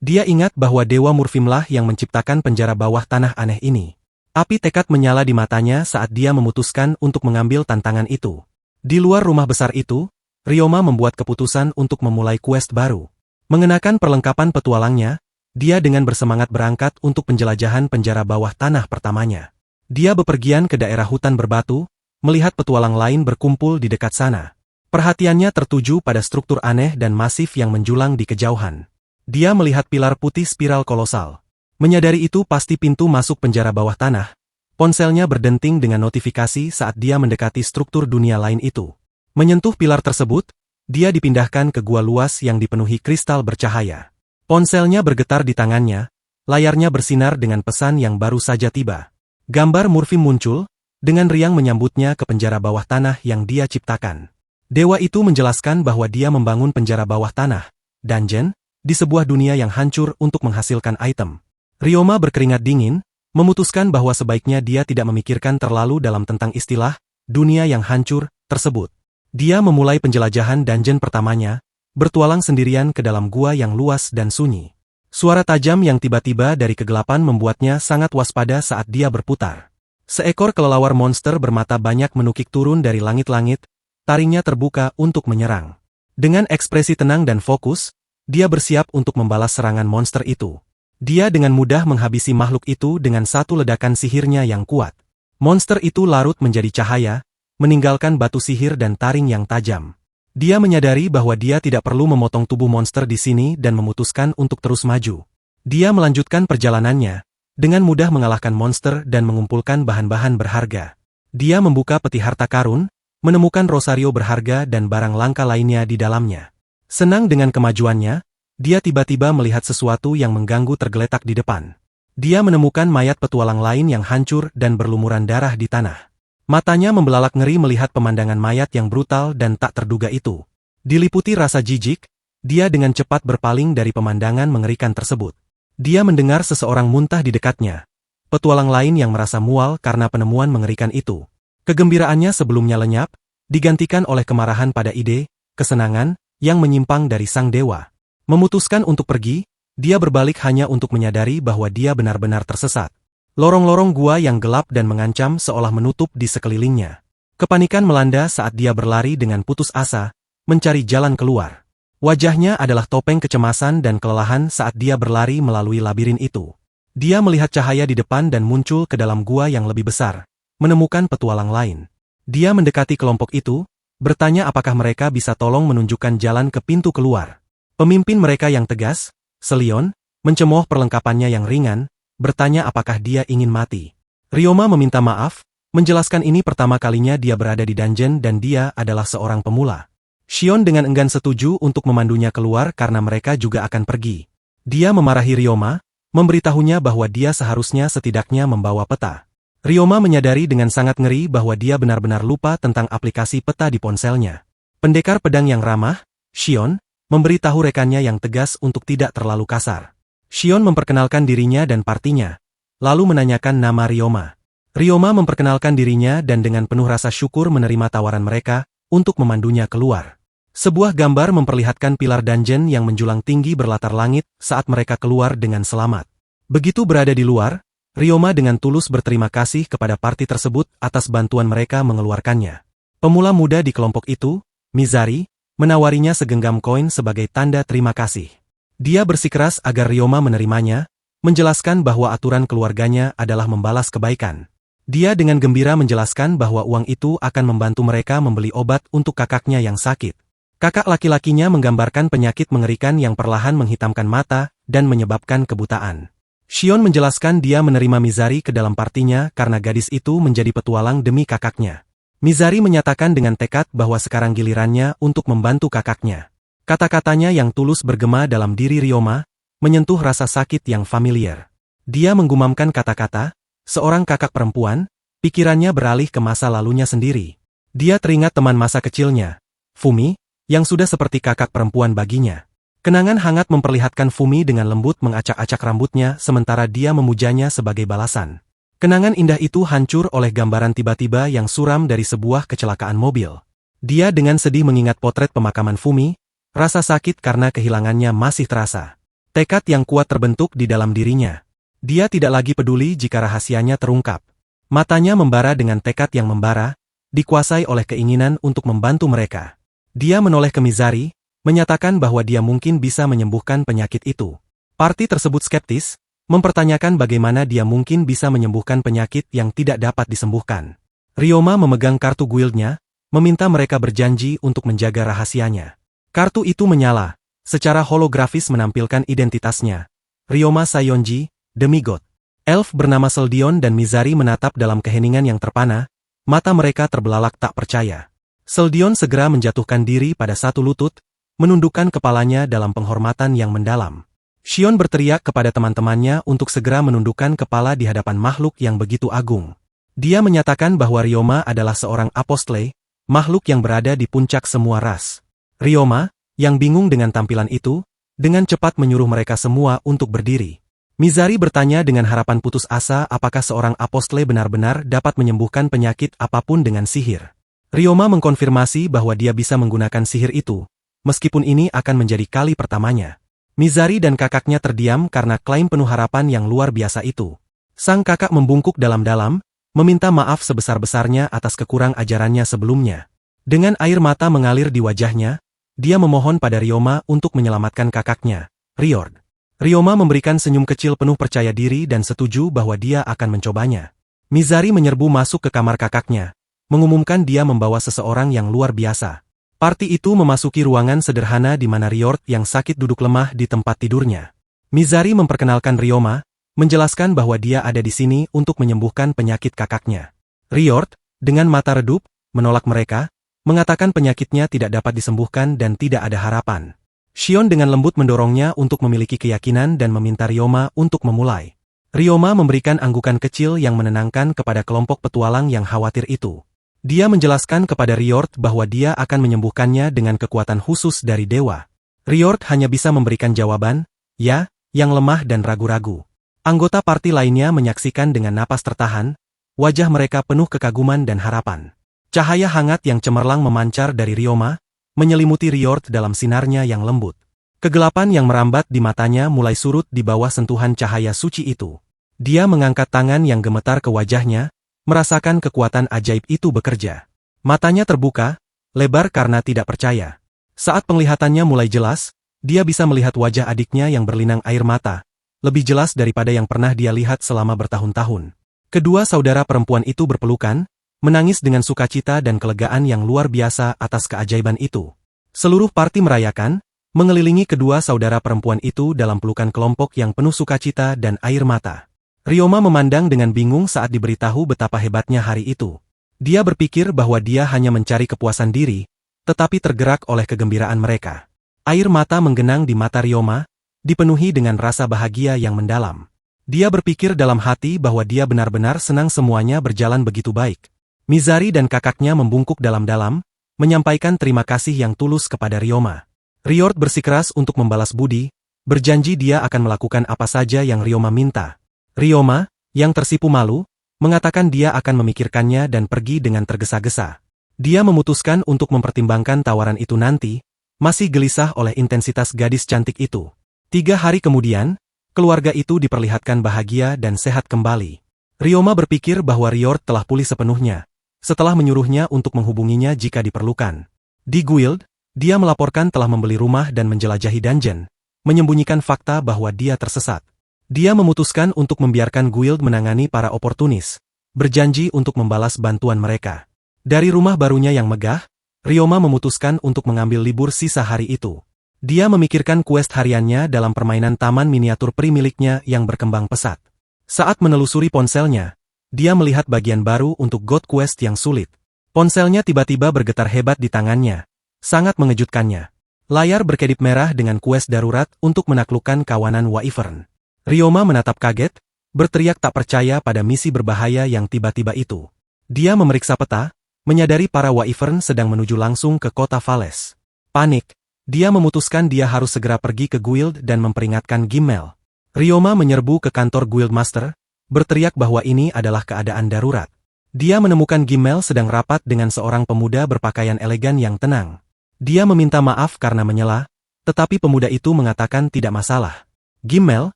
Dia ingat bahwa Dewa Murfimlah yang menciptakan penjara bawah tanah aneh ini. Api tekad menyala di matanya saat dia memutuskan untuk mengambil tantangan itu. Di luar rumah besar itu, Ryoma membuat keputusan untuk memulai quest baru. Mengenakan perlengkapan petualangnya, dia dengan bersemangat berangkat untuk penjelajahan penjara bawah tanah pertamanya. Dia bepergian ke daerah hutan berbatu, melihat petualang lain berkumpul di dekat sana. Perhatiannya tertuju pada struktur aneh dan masif yang menjulang di kejauhan. Dia melihat pilar putih spiral kolosal. Menyadari itu pasti pintu masuk penjara bawah tanah. Ponselnya berdenting dengan notifikasi saat dia mendekati struktur dunia lain itu. Menyentuh pilar tersebut, dia dipindahkan ke gua luas yang dipenuhi kristal bercahaya. Ponselnya bergetar di tangannya, layarnya bersinar dengan pesan yang baru saja tiba. Gambar Murfim muncul, dengan riang menyambutnya ke penjara bawah tanah yang dia ciptakan. Dewa itu menjelaskan bahwa dia membangun penjara bawah tanah, dungeon, di sebuah dunia yang hancur untuk menghasilkan item. Ryoma berkeringat dingin, memutuskan bahwa sebaiknya dia tidak memikirkan terlalu dalam tentang istilah, dunia yang hancur, tersebut. Dia memulai penjelajahan dungeon pertamanya, bertualang sendirian ke dalam gua yang luas dan sunyi. Suara tajam yang tiba-tiba dari kegelapan membuatnya sangat waspada saat dia berputar. Seekor kelelawar monster bermata banyak menukik turun dari langit-langit, taringnya terbuka untuk menyerang. Dengan ekspresi tenang dan fokus, dia bersiap untuk membalas serangan monster itu. Dia dengan mudah menghabisi makhluk itu dengan satu ledakan sihirnya yang kuat. Monster itu larut menjadi cahaya, meninggalkan batu sihir dan taring yang tajam. Dia menyadari bahwa dia tidak perlu memotong tubuh monster di sini dan memutuskan untuk terus maju. Dia melanjutkan perjalanannya, dengan mudah mengalahkan monster dan mengumpulkan bahan-bahan berharga. Dia membuka peti harta karun, menemukan rosario berharga dan barang langka lainnya di dalamnya. Senang dengan kemajuannya, dia tiba-tiba melihat sesuatu yang mengganggu tergeletak di depan. Dia menemukan mayat petualang lain yang hancur dan berlumuran darah di tanah. Matanya membelalak ngeri melihat pemandangan mayat yang brutal dan tak terduga itu. Diliputi rasa jijik, dia dengan cepat berpaling dari pemandangan mengerikan tersebut. Dia mendengar seseorang muntah di dekatnya. Petualang lain yang merasa mual karena penemuan mengerikan itu. Kegembiraannya sebelumnya lenyap, digantikan oleh kemarahan pada ide, kesenangan, yang menyimpang dari sang dewa. Memutuskan untuk pergi, dia berbalik hanya untuk menyadari bahwa dia benar-benar tersesat. Lorong-lorong gua yang gelap dan mengancam seolah menutup di sekelilingnya. Kepanikan melanda saat dia berlari dengan putus asa, mencari jalan keluar. Wajahnya adalah topeng kecemasan dan kelelahan saat dia berlari melalui labirin itu. Dia melihat cahaya di depan dan muncul ke dalam gua yang lebih besar, menemukan petualang lain. Dia mendekati kelompok itu, bertanya apakah mereka bisa tolong menunjukkan jalan ke pintu keluar. Pemimpin mereka yang tegas, Selion, mencemooh perlengkapannya yang ringan, bertanya apakah dia ingin mati. Ryoma meminta maaf, menjelaskan ini pertama kalinya dia berada di dungeon dan dia adalah seorang pemula. Shion dengan enggan setuju untuk memandunya keluar karena mereka juga akan pergi. Dia memarahi Ryoma, memberitahunya bahwa dia seharusnya setidaknya membawa peta. Ryoma menyadari dengan sangat ngeri bahwa dia benar-benar lupa tentang aplikasi peta di ponselnya. Pendekar pedang yang ramah, Shion, memberitahu rekannya yang tegas untuk tidak terlalu kasar. Shion memperkenalkan dirinya dan partinya, lalu menanyakan nama Ryoma. Ryoma memperkenalkan dirinya dan dengan penuh rasa syukur menerima tawaran mereka untuk memandunya keluar. Sebuah gambar memperlihatkan pilar dungeon yang menjulang tinggi berlatar langit saat mereka keluar dengan selamat. Begitu berada di luar, Ryoma dengan tulus berterima kasih kepada parti tersebut atas bantuan mereka mengeluarkannya. Pemula muda di kelompok itu, Mizari, menawarinya segenggam koin sebagai tanda terima kasih. Dia bersikeras agar Ryoma menerimanya, menjelaskan bahwa aturan keluarganya adalah membalas kebaikan. Dia dengan gembira menjelaskan bahwa uang itu akan membantu mereka membeli obat untuk kakaknya yang sakit. Kakak laki-lakinya menggambarkan penyakit mengerikan yang perlahan menghitamkan mata dan menyebabkan kebutaan. Shion menjelaskan dia menerima Mizari ke dalam partinya karena gadis itu menjadi petualang demi kakaknya. Mizari menyatakan dengan tekad bahwa sekarang gilirannya untuk membantu kakaknya. Kata-katanya yang tulus bergema dalam diri Ryoma, menyentuh rasa sakit yang familiar. Dia menggumamkan kata-kata, seorang kakak perempuan, pikirannya beralih ke masa lalunya sendiri. Dia teringat teman masa kecilnya, Fumi, yang sudah seperti kakak perempuan baginya. Kenangan hangat memperlihatkan Fumi dengan lembut mengacak-acak rambutnya sementara dia memujanya sebagai balasan. Kenangan indah itu hancur oleh gambaran tiba-tiba yang suram dari sebuah kecelakaan mobil. Dia dengan sedih mengingat potret pemakaman Fumi, rasa sakit karena kehilangannya masih terasa. Tekad yang kuat terbentuk di dalam dirinya. Dia tidak lagi peduli jika rahasianya terungkap. Matanya membara dengan tekad yang membara, dikuasai oleh keinginan untuk membantu mereka. Dia menoleh ke Mizari, menyatakan bahwa dia mungkin bisa menyembuhkan penyakit itu. Parti tersebut skeptis, mempertanyakan bagaimana dia mungkin bisa menyembuhkan penyakit yang tidak dapat disembuhkan. Ryoma memegang kartu guildnya, meminta mereka berjanji untuk menjaga rahasianya. Kartu itu menyala, secara holografis menampilkan identitasnya. Ryoma Sayonji, demigod. Elf bernama Seldion dan Mizari menatap dalam keheningan yang terpana, mata mereka terbelalak tak percaya. Seldion segera menjatuhkan diri pada satu lutut, menundukkan kepalanya dalam penghormatan yang mendalam. Shion berteriak kepada teman-temannya untuk segera menundukkan kepala di hadapan makhluk yang begitu agung. Dia menyatakan bahwa Ryoma adalah seorang apostle, makhluk yang berada di puncak semua ras. Ryoma, yang bingung dengan tampilan itu, dengan cepat menyuruh mereka semua untuk berdiri. Mizari bertanya dengan harapan putus asa apakah seorang apostle benar-benar dapat menyembuhkan penyakit apapun dengan sihir. Ryoma mengkonfirmasi bahwa dia bisa menggunakan sihir itu, meskipun ini akan menjadi kali pertamanya. Mizari dan kakaknya terdiam karena klaim penuh harapan yang luar biasa itu. Sang kakak membungkuk dalam-dalam, meminta maaf sebesar-besarnya atas kekurang ajarannya sebelumnya. Dengan air mata mengalir di wajahnya, dia memohon pada Ryoma untuk menyelamatkan kakaknya, Ryord. Ryoma memberikan senyum kecil penuh percaya diri dan setuju bahwa dia akan mencobanya. Mizari menyerbu masuk ke kamar kakaknya, mengumumkan dia membawa seseorang yang luar biasa. Parti itu memasuki ruangan sederhana di mana Ryord yang sakit duduk lemah di tempat tidurnya. Mizari memperkenalkan Ryoma, menjelaskan bahwa dia ada di sini untuk menyembuhkan penyakit kakaknya. Ryord, dengan mata redup, menolak mereka, mengatakan penyakitnya tidak dapat disembuhkan dan tidak ada harapan. Shion dengan lembut mendorongnya untuk memiliki keyakinan dan meminta Ryoma untuk memulai. Ryoma memberikan anggukan kecil yang menenangkan kepada kelompok petualang yang khawatir itu. Dia menjelaskan kepada Ryord bahwa dia akan menyembuhkannya dengan kekuatan khusus dari dewa. Ryord hanya bisa memberikan jawaban, ya, yang lemah dan ragu-ragu. Anggota parti lainnya menyaksikan dengan napas tertahan, wajah mereka penuh kekaguman dan harapan. Cahaya hangat yang cemerlang memancar dari Ryoma, menyelimuti Ryord dalam sinarnya yang lembut. Kegelapan yang merambat di matanya mulai surut di bawah sentuhan cahaya suci itu. Dia mengangkat tangan yang gemetar ke wajahnya, merasakan kekuatan ajaib itu bekerja. Matanya terbuka, lebar karena tidak percaya. Saat penglihatannya mulai jelas, dia bisa melihat wajah adiknya yang berlinang air mata, lebih jelas daripada yang pernah dia lihat selama bertahun-tahun. Kedua saudara perempuan itu berpelukan, menangis dengan sukacita dan kelegaan yang luar biasa atas keajaiban itu. Seluruh parti merayakan, mengelilingi kedua saudara perempuan itu dalam pelukan kelompok yang penuh sukacita dan air mata. Ryoma memandang dengan bingung saat diberitahu betapa hebatnya hari itu. Dia berpikir bahwa dia hanya mencari kepuasan diri, tetapi tergerak oleh kegembiraan mereka. Air mata menggenang di mata Ryoma, dipenuhi dengan rasa bahagia yang mendalam. Dia berpikir dalam hati bahwa dia benar-benar senang semuanya berjalan begitu baik. Mizari dan kakaknya membungkuk dalam-dalam, menyampaikan terima kasih yang tulus kepada Ryoma. Ryord bersikeras untuk membalas budi, berjanji dia akan melakukan apa saja yang Ryoma minta. Ryoma, yang tersipu malu, mengatakan dia akan memikirkannya dan pergi dengan tergesa-gesa. Dia memutuskan untuk mempertimbangkan tawaran itu nanti, masih gelisah oleh intensitas gadis cantik itu. 3 hari kemudian, keluarga itu diperlihatkan bahagia dan sehat kembali. Ryoma berpikir bahwa Ryord telah pulih sepenuhnya, setelah menyuruhnya untuk menghubunginya jika diperlukan. Di guild, dia melaporkan telah membeli rumah dan menjelajahi dungeon, menyembunyikan fakta bahwa dia tersesat. Dia memutuskan untuk membiarkan guild menangani para oportunis, berjanji untuk membalas bantuan mereka. Dari rumah barunya yang megah, Ryoma memutuskan untuk mengambil libur sisa hari itu. Dia memikirkan quest hariannya dalam permainan taman miniatur pri miliknya yang berkembang pesat. Saat menelusuri ponselnya, dia melihat bagian baru untuk God Quest yang sulit. Ponselnya tiba-tiba bergetar hebat di tangannya. Sangat mengejutkannya. Layar berkedip merah dengan quest darurat untuk menaklukkan kawanan Wyvern. Ryoma menatap kaget, berteriak tak percaya pada misi berbahaya yang tiba-tiba itu. Dia memeriksa peta, menyadari para Wyvern sedang menuju langsung ke kota Vales. Panik. Dia memutuskan dia harus segera pergi ke guild dan memperingatkan Gimmel. Ryoma menyerbu ke kantor Guildmaster, berteriak bahwa ini adalah keadaan darurat. Dia menemukan Gimmel sedang rapat dengan seorang pemuda berpakaian elegan yang tenang. Dia meminta maaf karena menyela, tetapi pemuda itu mengatakan tidak masalah. Gimmel,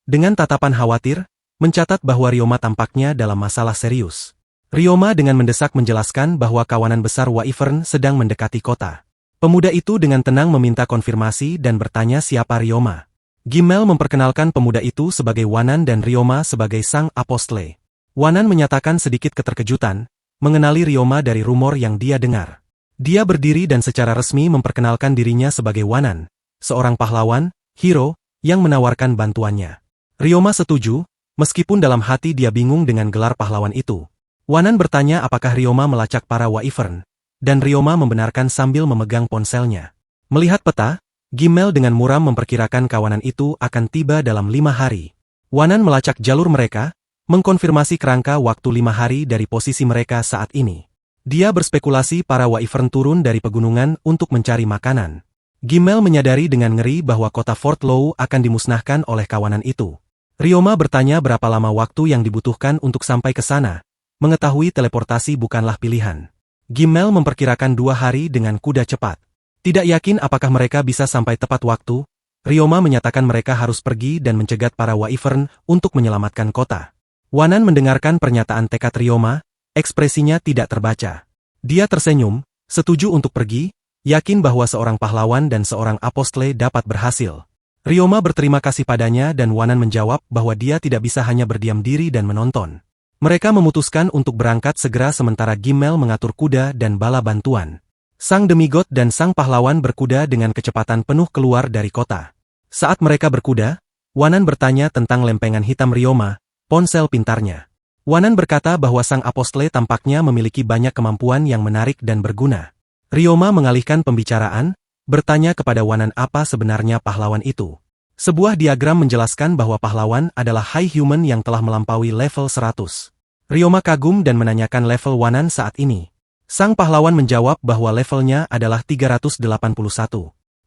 dengan tatapan khawatir, mencatat bahwa Ryoma tampaknya dalam masalah serius. Ryoma dengan mendesak menjelaskan bahwa kawanan besar Wyvern sedang mendekati kota. Pemuda itu dengan tenang meminta konfirmasi dan bertanya siapa Ryoma. Gimmel memperkenalkan pemuda itu sebagai Wanan dan Ryoma sebagai sang apostle. Wanan menyatakan sedikit keterkejutan, mengenali Ryoma dari rumor yang dia dengar. Dia berdiri dan secara resmi memperkenalkan dirinya sebagai Wanan, seorang pahlawan, hero, yang menawarkan bantuannya. Ryoma setuju, meskipun dalam hati dia bingung dengan gelar pahlawan itu. Wanan bertanya apakah Ryoma melacak para Wyvern, dan Ryoma membenarkan sambil memegang ponselnya. Melihat peta, Gimmel dengan muram memperkirakan kawanan itu akan tiba dalam 5 hari. Wanan melacak jalur mereka, mengkonfirmasi kerangka waktu 5 hari dari posisi mereka saat ini. Dia berspekulasi para Wyvern turun dari pegunungan untuk mencari makanan. Gimmel menyadari dengan ngeri bahwa kota Fort Low akan dimusnahkan oleh kawanan itu. Ryoma bertanya berapa lama waktu yang dibutuhkan untuk sampai ke sana. Mengetahui teleportasi bukanlah pilihan. Gimmel memperkirakan 2 hari dengan kuda cepat. Tidak yakin apakah mereka bisa sampai tepat waktu, Ryoma menyatakan mereka harus pergi dan mencegat para Wyvern untuk menyelamatkan kota. Wanan mendengarkan pernyataan tekad Ryoma, ekspresinya tidak terbaca. Dia tersenyum, setuju untuk pergi, yakin bahwa seorang pahlawan dan seorang apostle dapat berhasil. Ryoma berterima kasih padanya dan Wanan menjawab bahwa dia tidak bisa hanya berdiam diri dan menonton. Mereka memutuskan untuk berangkat segera sementara Gimmel mengatur kuda dan bala bantuan. Sang demigod dan sang pahlawan berkuda dengan kecepatan penuh keluar dari kota. Saat mereka berkuda, Wanan bertanya tentang lempengan hitam Ryoma, ponsel pintarnya. Wanan berkata bahwa sang apostle tampaknya memiliki banyak kemampuan yang menarik dan berguna. Ryoma mengalihkan pembicaraan, bertanya kepada Wanan apa sebenarnya pahlawan itu. Sebuah diagram menjelaskan bahwa pahlawan adalah high human yang telah melampaui level 100. Ryoma kagum dan menanyakan level Wanan saat ini. Sang pahlawan menjawab bahwa levelnya adalah 381.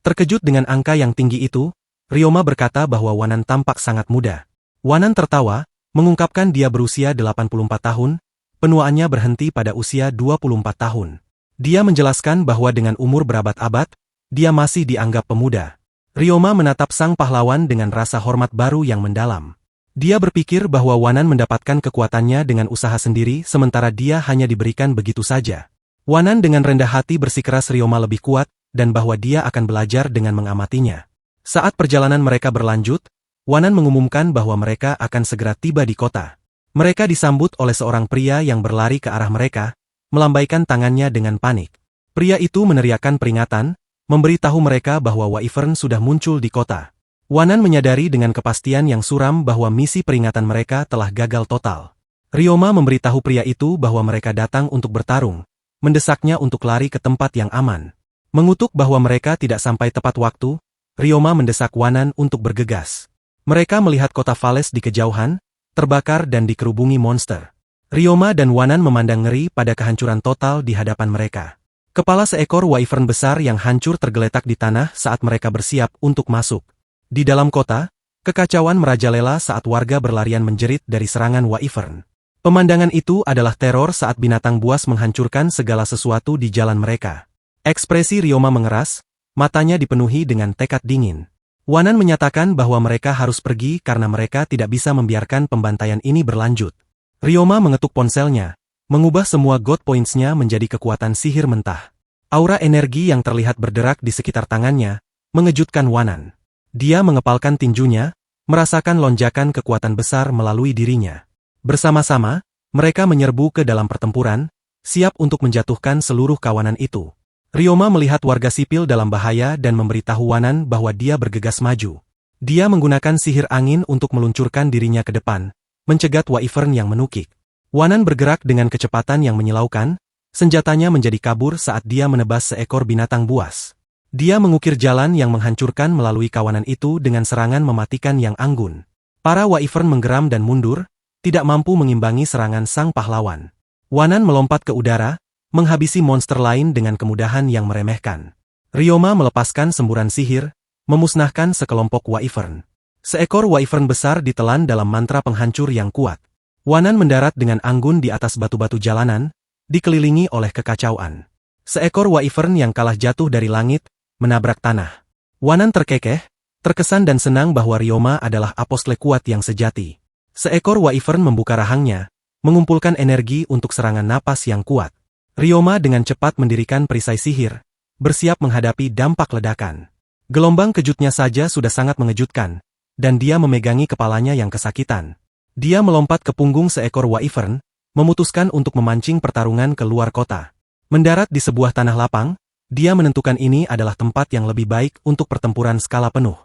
Terkejut dengan angka yang tinggi itu, Ryoma berkata bahwa Wanan tampak sangat muda. Wanan tertawa, mengungkapkan dia berusia 84 tahun, penuaannya berhenti pada usia 24 tahun. Dia menjelaskan bahwa dengan umur berabad-abad, dia masih dianggap pemuda. Ryoma menatap sang pahlawan dengan rasa hormat baru yang mendalam. Dia berpikir bahwa Wanan mendapatkan kekuatannya dengan usaha sendiri sementara dia hanya diberikan begitu saja. Wanan dengan rendah hati bersikeras Ryoma lebih kuat, dan bahwa dia akan belajar dengan mengamatinya. Saat perjalanan mereka berlanjut, Wanan mengumumkan bahwa mereka akan segera tiba di kota. Mereka disambut oleh seorang pria yang berlari ke arah mereka, melambaikan tangannya dengan panik. Pria itu meneriakkan peringatan, memberitahu mereka bahwa Wyvern sudah muncul di kota. Wanan menyadari dengan kepastian yang suram bahwa misi peringatan mereka telah gagal total. Ryoma memberitahu pria itu bahwa mereka datang untuk bertarung, mendesaknya untuk lari ke tempat yang aman. Mengutuk bahwa mereka tidak sampai tepat waktu, Ryoma mendesak Wanan untuk bergegas. Mereka melihat kota Vales di kejauhan, terbakar dan dikerubungi monster. Ryoma dan Wanan memandang ngeri pada kehancuran total di hadapan mereka. Kepala seekor Wyvern besar yang hancur tergeletak di tanah saat mereka bersiap untuk masuk. Di dalam kota, kekacauan merajalela saat warga berlarian menjerit dari serangan Wyvern. Pemandangan itu adalah teror saat binatang buas menghancurkan segala sesuatu di jalan mereka. Ekspresi Ryoma mengeras, matanya dipenuhi dengan tekad dingin. Wanan menyatakan bahwa mereka harus pergi karena mereka tidak bisa membiarkan pembantaian ini berlanjut. Ryoma mengetuk ponselnya, mengubah semua God Points-nya menjadi kekuatan sihir mentah. Aura energi yang terlihat berderak di sekitar tangannya, mengejutkan Wanan. Dia mengepalkan tinjunya, merasakan lonjakan kekuatan besar melalui dirinya. Bersama-sama, mereka menyerbu ke dalam pertempuran, siap untuk menjatuhkan seluruh kawanan itu. Ryoma melihat warga sipil dalam bahaya dan memberitahu Wanan bahwa dia bergegas maju. Dia menggunakan sihir angin untuk meluncurkan dirinya ke depan, mencegat Wyvern yang menukik. Wanan bergerak dengan kecepatan yang menyilaukan, senjatanya menjadi kabur saat dia menebas seekor binatang buas. Dia mengukir jalan yang menghancurkan melalui kawanan itu dengan serangan mematikan yang anggun. Para Wyvern menggeram dan mundur, tidak mampu mengimbangi serangan sang pahlawan. Wanan melompat ke udara, menghabisi monster lain dengan kemudahan yang meremehkan. Ryoma melepaskan semburan sihir, memusnahkan sekelompok Wyvern. Seekor Wyvern besar ditelan dalam mantra penghancur yang kuat. Wanan mendarat dengan anggun di atas batu-batu jalanan, dikelilingi oleh kekacauan. Seekor Wyvern yang kalah jatuh dari langit, menabrak tanah. Wanan terkekeh, terkesan dan senang bahwa Ryoma adalah apostle kuat yang sejati. Seekor Wyvern membuka rahangnya, mengumpulkan energi untuk serangan napas yang kuat. Ryoma dengan cepat mendirikan perisai sihir, bersiap menghadapi dampak ledakan. Gelombang kejutnya saja sudah sangat mengejutkan, dan dia memegangi kepalanya yang kesakitan. Dia melompat ke punggung seekor Wyvern, memutuskan untuk memancing pertarungan ke luar kota. Mendarat di sebuah tanah lapang, dia menentukan ini adalah tempat yang lebih baik untuk pertempuran skala penuh.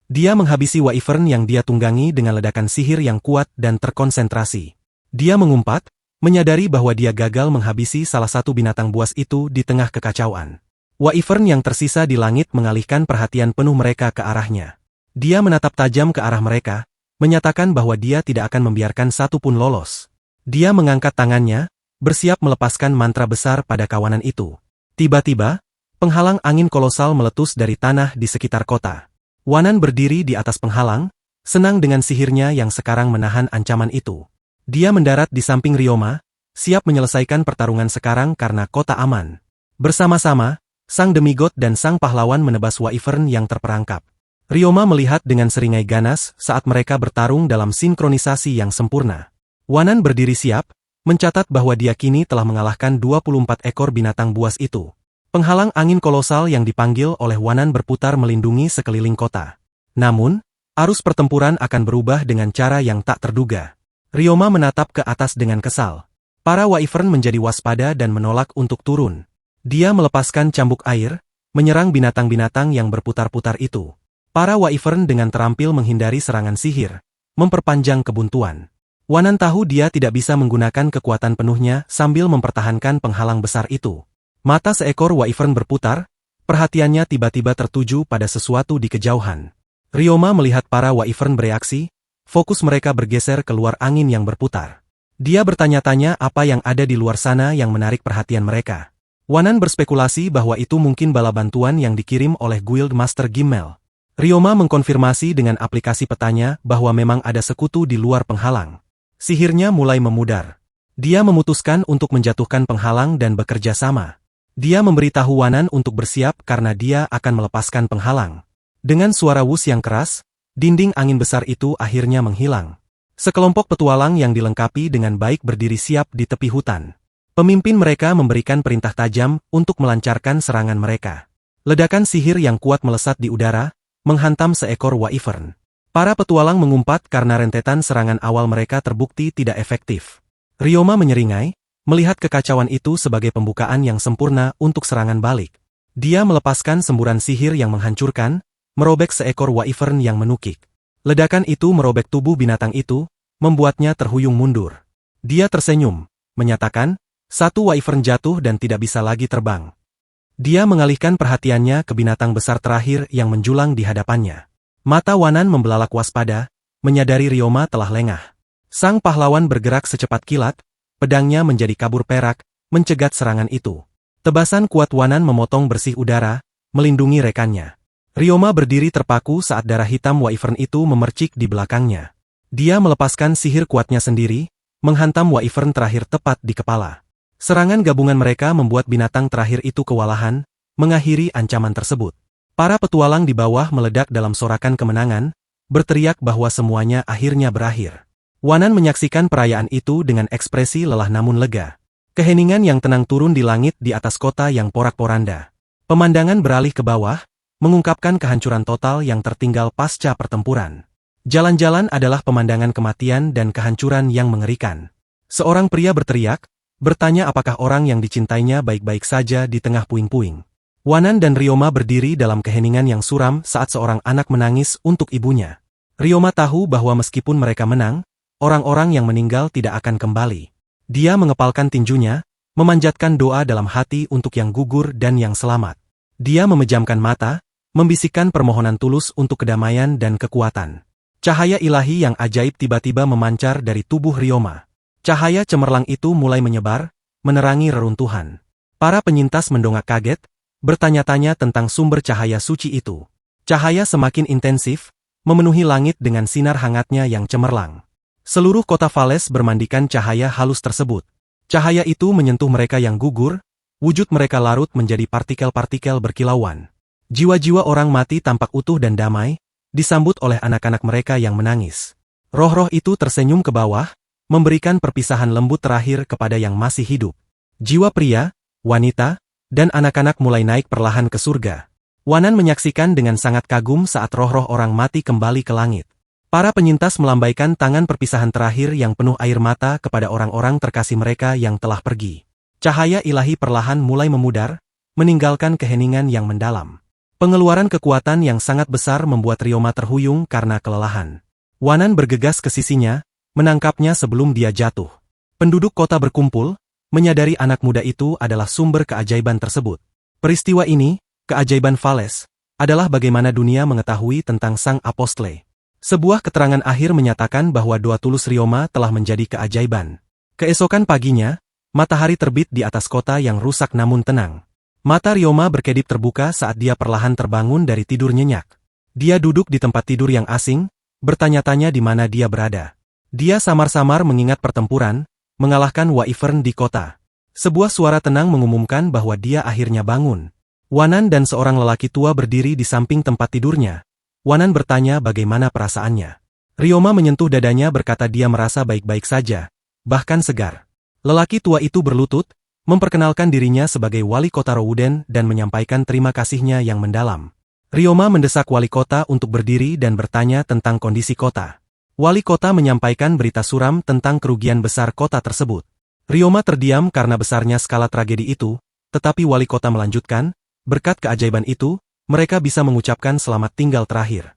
Dia menghabisi Wyvern yang dia tunggangi dengan ledakan sihir yang kuat dan terkonsentrasi. Dia mengumpat, menyadari bahwa dia gagal menghabisi salah satu binatang buas itu di tengah kekacauan. Wyvern yang tersisa di langit mengalihkan perhatian penuh mereka ke arahnya. Dia menatap tajam ke arah mereka, menyatakan bahwa dia tidak akan membiarkan satu pun lolos. Dia mengangkat tangannya, bersiap melepaskan mantra besar pada kawanan itu. Tiba-tiba, penghalang angin kolosal meletus dari tanah di sekitar kota. Wanan berdiri di atas penghalang, senang dengan sihirnya yang sekarang menahan ancaman itu. Dia mendarat di samping Ryoma, siap menyelesaikan pertarungan sekarang karena kota aman. Bersama-sama, sang demigod dan sang pahlawan menebas Wyvern yang terperangkap. Ryoma melihat dengan seringai ganas saat mereka bertarung dalam sinkronisasi yang sempurna. Wanan berdiri siap, mencatat bahwa dia kini telah mengalahkan 24 ekor binatang buas itu. Penghalang angin kolosal yang dipanggil oleh Wanan berputar melindungi sekeliling kota. Namun, arus pertempuran akan berubah dengan cara yang tak terduga. Ryoma menatap ke atas dengan kesal. Para Wyvern menjadi waspada dan menolak untuk turun. Dia melepaskan cambuk air, menyerang binatang-binatang yang berputar-putar itu. Para Wyvern dengan terampil menghindari serangan sihir, memperpanjang kebuntuan. Wanan tahu dia tidak bisa menggunakan kekuatan penuhnya sambil mempertahankan penghalang besar itu. Mata seekor Wyvern berputar, perhatiannya tiba-tiba tertuju pada sesuatu di kejauhan. Ryoma melihat para Wyvern bereaksi, fokus mereka bergeser keluar angin yang berputar. Dia bertanya-tanya apa yang ada di luar sana yang menarik perhatian mereka. Wanan berspekulasi bahwa itu mungkin bala bantuan yang dikirim oleh Guild Master Gimmel. Ryoma mengkonfirmasi dengan aplikasi petanya bahwa memang ada sekutu di luar penghalang. Sihirnya mulai memudar. Dia memutuskan untuk menjatuhkan penghalang dan bekerja sama. Dia memberitahu Wanan untuk bersiap karena dia akan melepaskan penghalang. Dengan suara wus yang keras, dinding angin besar itu akhirnya menghilang. Sekelompok petualang yang dilengkapi dengan baik berdiri siap di tepi hutan. Pemimpin mereka memberikan perintah tajam untuk melancarkan serangan mereka. Ledakan sihir yang kuat melesat di udara, menghantam seekor Wyvern. Para petualang mengumpat karena rentetan serangan awal mereka terbukti tidak efektif. Ryoma menyeringai, melihat kekacauan itu sebagai pembukaan yang sempurna untuk serangan balik. Dia melepaskan semburan sihir yang menghancurkan, merobek seekor wyvern yang menukik. Ledakan itu merobek tubuh binatang itu, membuatnya terhuyung mundur. Dia tersenyum, menyatakan, satu wyvern jatuh dan tidak bisa lagi terbang. Dia mengalihkan perhatiannya ke binatang besar terakhir yang menjulang di hadapannya. Mata Wanan membelalak waspada, menyadari Ryoma telah lengah. Sang pahlawan bergerak secepat kilat, pedangnya menjadi kabur perak, mencegat serangan itu. Tebasan kuat Wanan memotong bersih udara, melindungi rekannya. Ryoma berdiri terpaku saat darah hitam wyvern itu memercik di belakangnya. Dia melepaskan sihir kuatnya sendiri, menghantam wyvern terakhir tepat di kepala. Serangan gabungan mereka membuat binatang terakhir itu kewalahan, mengakhiri ancaman tersebut. Para petualang di bawah meledak dalam sorakan kemenangan, berteriak bahwa semuanya akhirnya berakhir. Wanan menyaksikan perayaan itu dengan ekspresi lelah namun lega. Keheningan yang tenang turun di langit di atas kota yang porak-poranda. Pemandangan beralih ke bawah, mengungkapkan kehancuran total yang tertinggal pasca pertempuran. Jalan-jalan adalah pemandangan kematian dan kehancuran yang mengerikan. Seorang pria berteriak, bertanya apakah orang yang dicintainya baik-baik saja di tengah puing-puing. Wanan dan Ryoma berdiri dalam keheningan yang suram saat seorang anak menangis untuk ibunya. Ryoma tahu bahwa meskipun mereka menang, orang-orang yang meninggal tidak akan kembali. Dia mengepalkan tinjunya, memanjatkan doa dalam hati untuk yang gugur dan yang selamat. Dia memejamkan mata, membisikkan permohonan tulus untuk kedamaian dan kekuatan. Cahaya ilahi yang ajaib tiba-tiba memancar dari tubuh Ryoma. Cahaya cemerlang itu mulai menyebar, menerangi reruntuhan. Para penyintas mendongak kaget, bertanya-tanya tentang sumber cahaya suci itu. Cahaya semakin intensif, memenuhi langit dengan sinar hangatnya yang cemerlang. Seluruh kota Fales bermandikan cahaya halus tersebut. Cahaya itu menyentuh mereka yang gugur, wujud mereka larut menjadi partikel-partikel berkilauan. Jiwa-jiwa orang mati tampak utuh dan damai, disambut oleh anak-anak mereka yang menangis. Roh-roh itu tersenyum ke bawah, memberikan perpisahan lembut terakhir kepada yang masih hidup. Jiwa pria, wanita, dan anak-anak mulai naik perlahan ke surga. Wanan menyaksikan dengan sangat kagum saat roh-roh orang mati kembali ke langit. Para penyintas melambaikan tangan perpisahan terakhir yang penuh air mata kepada orang-orang terkasih mereka yang telah pergi. Cahaya ilahi perlahan mulai memudar, meninggalkan keheningan yang mendalam. Pengeluaran kekuatan yang sangat besar membuat Ryoma terhuyung karena kelelahan. Wanan bergegas ke sisinya, menangkapnya sebelum dia jatuh. Penduduk kota berkumpul, menyadari anak muda itu adalah sumber keajaiban tersebut. Peristiwa ini, keajaiban Fales, adalah bagaimana dunia mengetahui tentang Sang Apostle. Sebuah keterangan akhir menyatakan bahwa doa tulus Ryoma telah menjadi keajaiban. Keesokan paginya, matahari terbit di atas kota yang rusak namun tenang. Mata Ryoma berkedip terbuka saat dia perlahan terbangun dari tidur nyenyak. Dia duduk di tempat tidur yang asing, bertanya-tanya di mana dia berada. Dia samar-samar mengingat pertempuran, mengalahkan wyvern di kota. Sebuah suara tenang mengumumkan bahwa dia akhirnya bangun. Wanan dan seorang lelaki tua berdiri di samping tempat tidurnya. Wanan bertanya bagaimana perasaannya. Ryoma menyentuh dadanya berkata dia merasa baik-baik saja, bahkan segar. Lelaki tua itu berlutut, memperkenalkan dirinya sebagai wali kota Rowuden dan menyampaikan terima kasihnya yang mendalam. Ryoma mendesak wali kota untuk berdiri dan bertanya tentang kondisi kota. Wali kota menyampaikan berita suram tentang kerugian besar kota tersebut. Ryoma terdiam karena besarnya skala tragedi itu, tetapi wali kota melanjutkan, berkat keajaiban itu, mereka bisa mengucapkan selamat tinggal terakhir.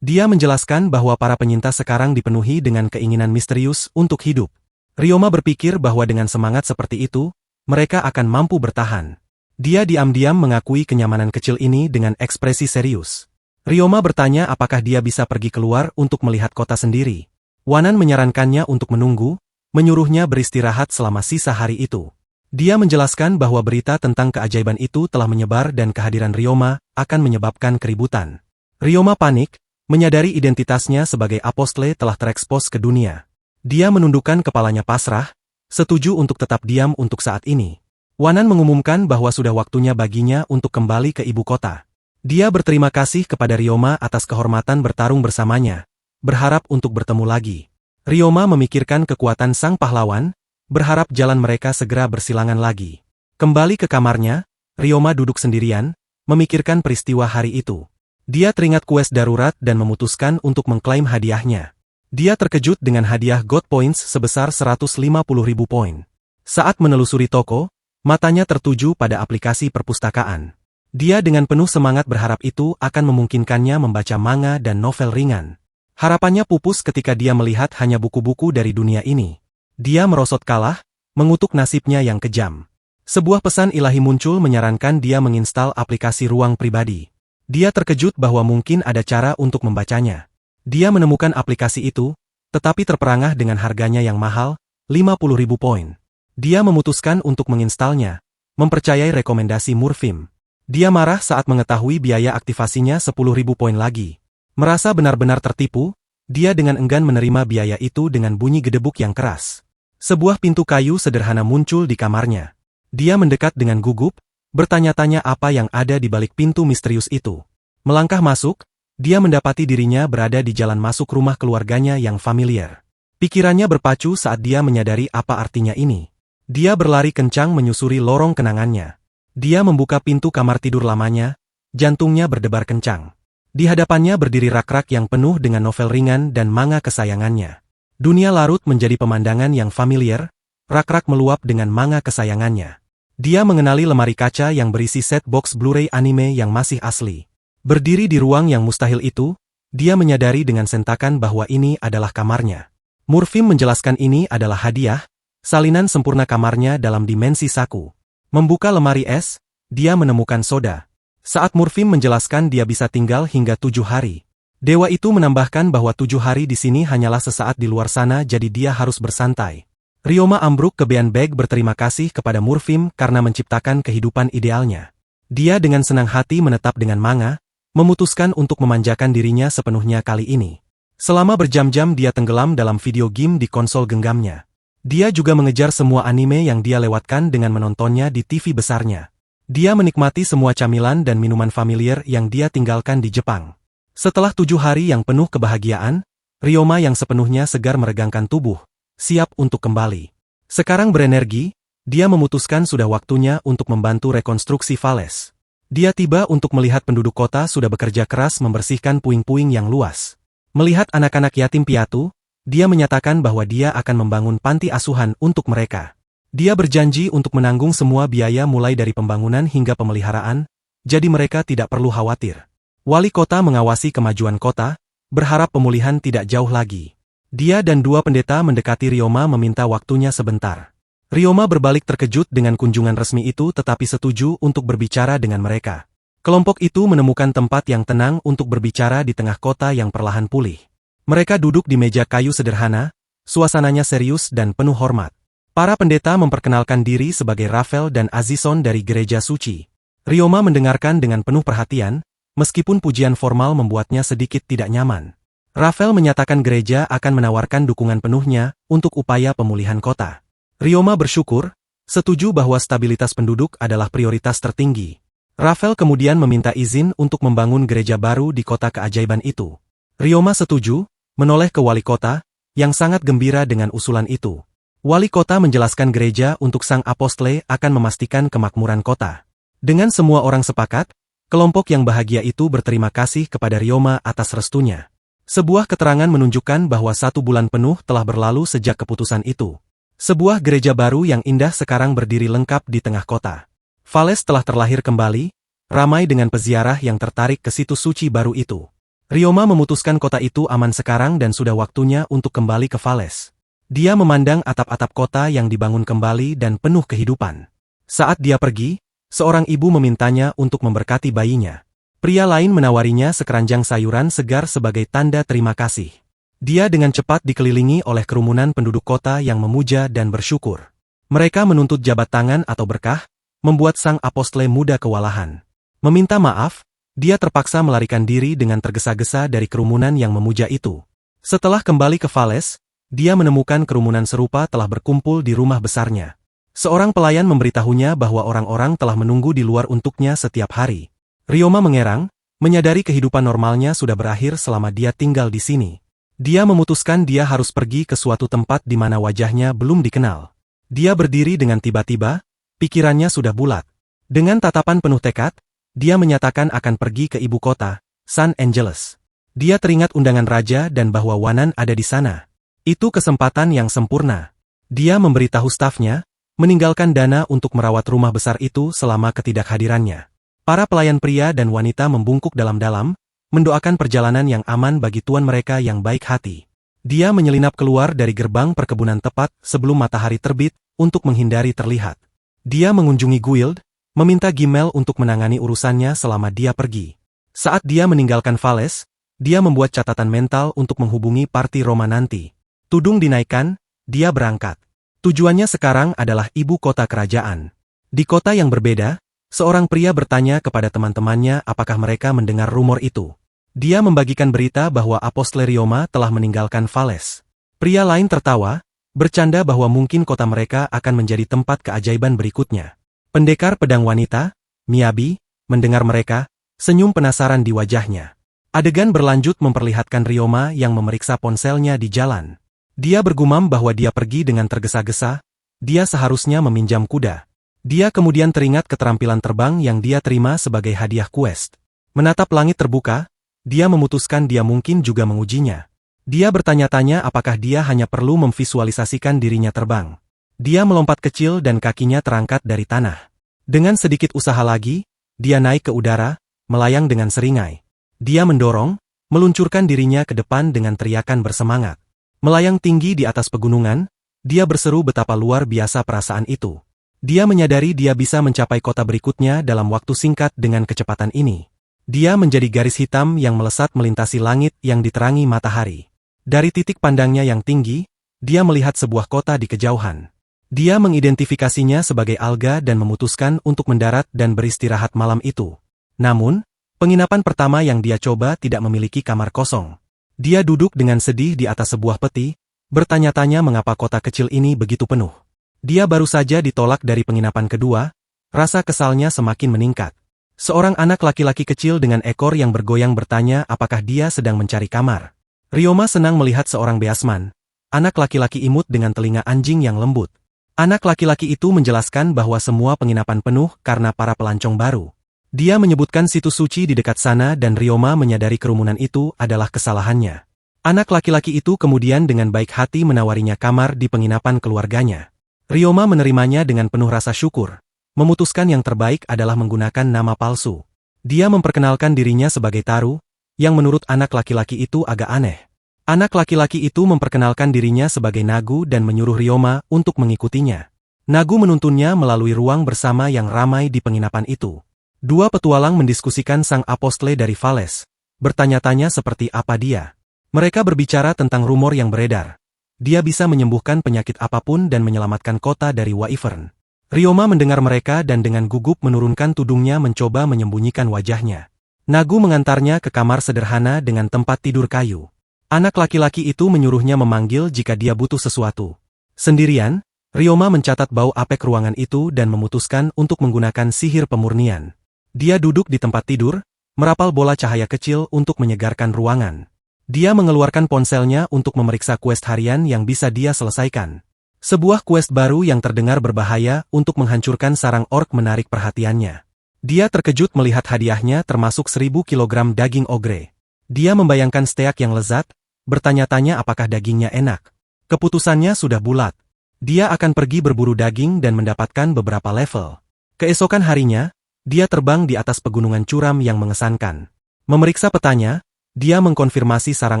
Dia menjelaskan bahwa para penyintas sekarang dipenuhi dengan keinginan misterius untuk hidup. Ryoma berpikir bahwa dengan semangat seperti itu, mereka akan mampu bertahan. Dia diam-diam mengakui kenyamanan kecil ini dengan ekspresi serius. Ryoma bertanya apakah dia bisa pergi keluar untuk melihat kota sendiri. Wanan menyarankannya untuk menunggu, menyuruhnya beristirahat selama sisa hari itu. Dia menjelaskan bahwa berita tentang keajaiban itu telah menyebar dan kehadiran Ryoma akan menyebabkan keributan. Ryoma panik, menyadari identitasnya sebagai apostle telah terekspos ke dunia. Dia menundukkan kepalanya pasrah, setuju untuk tetap diam untuk saat ini. Wanan mengumumkan bahwa sudah waktunya baginya untuk kembali ke ibu kota. Dia berterima kasih kepada Ryoma atas kehormatan bertarung bersamanya, berharap untuk bertemu lagi. Ryoma memikirkan kekuatan sang pahlawan, berharap jalan mereka segera bersilangan lagi. Kembali ke kamarnya, Ryoma duduk sendirian, memikirkan peristiwa hari itu. Dia teringat kues darurat dan memutuskan untuk mengklaim hadiahnya. Dia terkejut dengan hadiah God Points sebesar 150.000 poin. Saat menelusuri toko, matanya tertuju pada aplikasi perpustakaan. Dia dengan penuh semangat berharap itu akan memungkinkannya membaca manga dan novel ringan. Harapannya pupus ketika dia melihat hanya buku-buku dari dunia ini. Dia merosot kalah, mengutuk nasibnya yang kejam. Sebuah pesan ilahi muncul menyarankan dia menginstal aplikasi ruang pribadi. Dia terkejut bahwa mungkin ada cara untuk membacanya. Dia menemukan aplikasi itu, tetapi terperangah dengan harganya yang mahal, 50.000 poin. Dia memutuskan untuk menginstalnya, mempercayai rekomendasi Murfim. Dia marah saat mengetahui biaya aktivasinya 10.000 poin lagi. Merasa benar-benar tertipu, dia dengan enggan menerima biaya itu dengan bunyi gedebuk yang keras. Sebuah pintu kayu sederhana muncul di kamarnya. Dia mendekat dengan gugup, bertanya-tanya apa yang ada di balik pintu misterius itu. Melangkah masuk, dia mendapati dirinya berada di jalan masuk rumah keluarganya yang familiar. Pikirannya berpacu saat dia menyadari apa artinya ini. Dia berlari kencang menyusuri lorong kenangannya. Dia membuka pintu kamar tidur lamanya, jantungnya berdebar kencang. Di hadapannya berdiri rak-rak yang penuh dengan novel ringan dan manga kesayangannya. Dunia larut menjadi pemandangan yang familiar, rak-rak meluap dengan manga kesayangannya. Dia mengenali lemari kaca yang berisi set box Blu-ray anime yang masih asli. Berdiri di ruang yang mustahil itu, dia menyadari dengan sentakan bahwa ini adalah kamarnya. Murfim menjelaskan ini adalah hadiah, salinan sempurna kamarnya dalam dimensi saku. Membuka lemari es, dia menemukan soda. Saat Murfim menjelaskan dia bisa tinggal hingga 7 hari. Dewa itu menambahkan bahwa 7 hari di sini hanyalah sesaat di luar sana jadi dia harus bersantai. Ryoma ambruk ke beanbag berterima kasih kepada Murfim karena menciptakan kehidupan idealnya. Dia dengan senang hati menetap dengan manga, memutuskan untuk memanjakan dirinya sepenuhnya kali ini. Selama berjam-jam dia tenggelam dalam video game di konsol genggamnya. Dia juga mengejar semua anime yang dia lewatkan dengan menontonnya di TV besarnya. Dia menikmati semua camilan dan minuman familiar yang dia tinggalkan di Jepang. Setelah 7 hari yang penuh kebahagiaan, Ryoma yang sepenuhnya segar meregangkan tubuh, siap untuk kembali. Sekarang berenergi, dia memutuskan sudah waktunya untuk membantu rekonstruksi Fales. Dia tiba untuk melihat penduduk kota sudah bekerja keras membersihkan puing-puing yang luas. Melihat anak-anak yatim piatu, dia menyatakan bahwa dia akan membangun panti asuhan untuk mereka. Dia berjanji untuk menanggung semua biaya mulai dari pembangunan hingga pemeliharaan, jadi mereka tidak perlu khawatir. Wali kota mengawasi kemajuan kota, berharap pemulihan tidak jauh lagi. Dia dan 2 pendeta mendekati Ryoma meminta waktunya sebentar. Ryoma berbalik terkejut dengan kunjungan resmi itu tetapi setuju untuk berbicara dengan mereka. Kelompok itu menemukan tempat yang tenang untuk berbicara di tengah kota yang perlahan pulih. Mereka duduk di meja kayu sederhana, suasananya serius dan penuh hormat. Para pendeta memperkenalkan diri sebagai Rafael dan Azizon dari gereja suci. Ryoma mendengarkan dengan penuh perhatian, meskipun pujian formal membuatnya sedikit tidak nyaman. Rafael menyatakan gereja akan menawarkan dukungan penuhnya untuk upaya pemulihan kota. Ryoma bersyukur, setuju bahwa stabilitas penduduk adalah prioritas tertinggi. Rafael kemudian meminta izin untuk membangun gereja baru di kota keajaiban itu. Ryoma setuju, menoleh ke wali kota, yang sangat gembira dengan usulan itu. Wali kota menjelaskan gereja untuk sang apostle akan memastikan kemakmuran kota. Dengan semua orang sepakat, kelompok yang bahagia itu berterima kasih kepada Ryoma atas restunya. Sebuah keterangan menunjukkan bahwa 1 bulan penuh telah berlalu sejak keputusan itu. Sebuah gereja baru yang indah sekarang berdiri lengkap di tengah kota. Fales telah terlahir kembali, ramai dengan peziarah yang tertarik ke situs suci baru itu. Ryoma memutuskan kota itu aman sekarang dan sudah waktunya untuk kembali ke Fales. Dia memandang atap-atap kota yang dibangun kembali dan penuh kehidupan. Saat dia pergi, seorang ibu memintanya untuk memberkati bayinya. Pria lain menawarinya sekeranjang sayuran segar sebagai tanda terima kasih. Dia dengan cepat dikelilingi oleh kerumunan penduduk kota yang memuja dan bersyukur. Mereka menuntut jabat tangan atau berkah, membuat sang apostle muda kewalahan. Meminta maaf, dia terpaksa melarikan diri dengan tergesa-gesa dari kerumunan yang memuja itu. Setelah kembali ke Fales, dia menemukan kerumunan serupa telah berkumpul di rumah besarnya. Seorang pelayan memberitahunya bahwa orang-orang telah menunggu di luar untuknya setiap hari. Ryoma mengerang, menyadari kehidupan normalnya sudah berakhir selama dia tinggal di sini. Dia memutuskan dia harus pergi ke suatu tempat di mana wajahnya belum dikenal. Dia berdiri dengan tiba-tiba, pikirannya sudah bulat. Dengan tatapan penuh tekad, dia menyatakan akan pergi ke ibu kota, San Angeles. Dia teringat undangan raja dan bahwa Wanan ada di sana. Itu kesempatan yang sempurna. Dia memberitahu stafnya, meninggalkan dana untuk merawat rumah besar itu selama ketidakhadirannya. Para pelayan pria dan wanita membungkuk dalam-dalam, mendoakan perjalanan yang aman bagi tuan mereka yang baik hati. Dia menyelinap keluar dari gerbang perkebunan tepat sebelum matahari terbit untuk menghindari terlihat. Dia mengunjungi Guild, meminta Gimel untuk menangani urusannya selama dia pergi. Saat dia meninggalkan Vales, dia membuat catatan mental untuk menghubungi parti Roma nanti. Tudung dinaikkan, dia berangkat. Tujuannya sekarang adalah ibu kota kerajaan. Di kota yang berbeda, seorang pria bertanya kepada teman-temannya apakah mereka mendengar rumor itu. Dia membagikan berita bahwa Apostle Rioma telah meninggalkan Vales. Pria lain tertawa, bercanda bahwa mungkin kota mereka akan menjadi tempat keajaiban berikutnya. Pendekar pedang wanita, Miyabi, mendengar mereka, senyum penasaran di wajahnya. Adegan berlanjut memperlihatkan Rioma yang memeriksa ponselnya di jalan. Dia bergumam bahwa dia pergi dengan tergesa-gesa, dia seharusnya meminjam kuda. Dia kemudian teringat keterampilan terbang yang dia terima sebagai hadiah quest. Menatap langit terbuka, dia memutuskan dia mungkin juga mengujinya. Dia bertanya-tanya apakah dia hanya perlu memvisualisasikan dirinya terbang. Dia melompat kecil dan kakinya terangkat dari tanah. Dengan sedikit usaha lagi, dia naik ke udara, melayang dengan seringai. Dia mendorong, meluncurkan dirinya ke depan dengan teriakan bersemangat. Melayang tinggi di atas pegunungan, dia berseru betapa luar biasa perasaan itu. Dia menyadari dia bisa mencapai kota berikutnya dalam waktu singkat dengan kecepatan ini. Dia menjadi garis hitam yang melesat melintasi langit yang diterangi matahari. Dari titik pandangnya yang tinggi, dia melihat sebuah kota di kejauhan. Dia mengidentifikasinya sebagai alga dan memutuskan untuk mendarat dan beristirahat malam itu. Namun, penginapan pertama yang dia coba tidak memiliki kamar kosong. Dia duduk dengan sedih di atas sebuah peti, bertanya-tanya mengapa kota kecil ini begitu penuh. Dia baru saja ditolak dari penginapan kedua, rasa kesalnya semakin meningkat. Seorang anak laki-laki kecil dengan ekor yang bergoyang bertanya apakah dia sedang mencari kamar. Rioma senang melihat seorang beasman, anak laki-laki imut dengan telinga anjing yang lembut. Anak laki-laki itu menjelaskan bahwa semua penginapan penuh karena para pelancong baru. Dia menyebutkan situs suci di dekat sana dan Rioma menyadari kerumunan itu adalah kesalahannya. Anak laki-laki itu kemudian dengan baik hati menawarinya kamar di penginapan keluarganya. Rioma menerimanya dengan penuh rasa syukur, memutuskan yang terbaik adalah menggunakan nama palsu. Dia memperkenalkan dirinya sebagai Taru, yang menurut anak laki-laki itu agak aneh. Anak laki-laki itu memperkenalkan dirinya sebagai Nagu dan menyuruh Rioma untuk mengikutinya. Nagu menuntunnya melalui ruang bersama yang ramai di penginapan itu. Dua petualang mendiskusikan sang apostle dari Vales, bertanya-tanya seperti apa dia. Mereka berbicara tentang rumor yang beredar. Dia bisa menyembuhkan penyakit apapun dan menyelamatkan kota dari Wyvern. Rioma mendengar mereka dan dengan gugup menurunkan tudungnya mencoba menyembunyikan wajahnya. Nagu mengantarnya ke kamar sederhana dengan tempat tidur kayu. Anak laki-laki itu menyuruhnya memanggil jika dia butuh sesuatu. Sendirian, Rioma mencatat bau apek ruangan itu dan memutuskan untuk menggunakan sihir pemurnian. Dia duduk di tempat tidur, merapal bola cahaya kecil untuk menyegarkan ruangan. Dia mengeluarkan ponselnya untuk memeriksa quest harian yang bisa dia selesaikan. Sebuah quest baru yang terdengar berbahaya untuk menghancurkan sarang orc menarik perhatiannya. Dia terkejut melihat hadiahnya termasuk 1000 kilogram daging ogre. Dia membayangkan steak yang lezat, bertanya-tanya apakah dagingnya enak. Keputusannya sudah bulat. Dia akan pergi berburu daging dan mendapatkan beberapa level. Keesokan harinya, dia terbang di atas pegunungan curam yang mengesankan. Memeriksa petanya, dia mengkonfirmasi sarang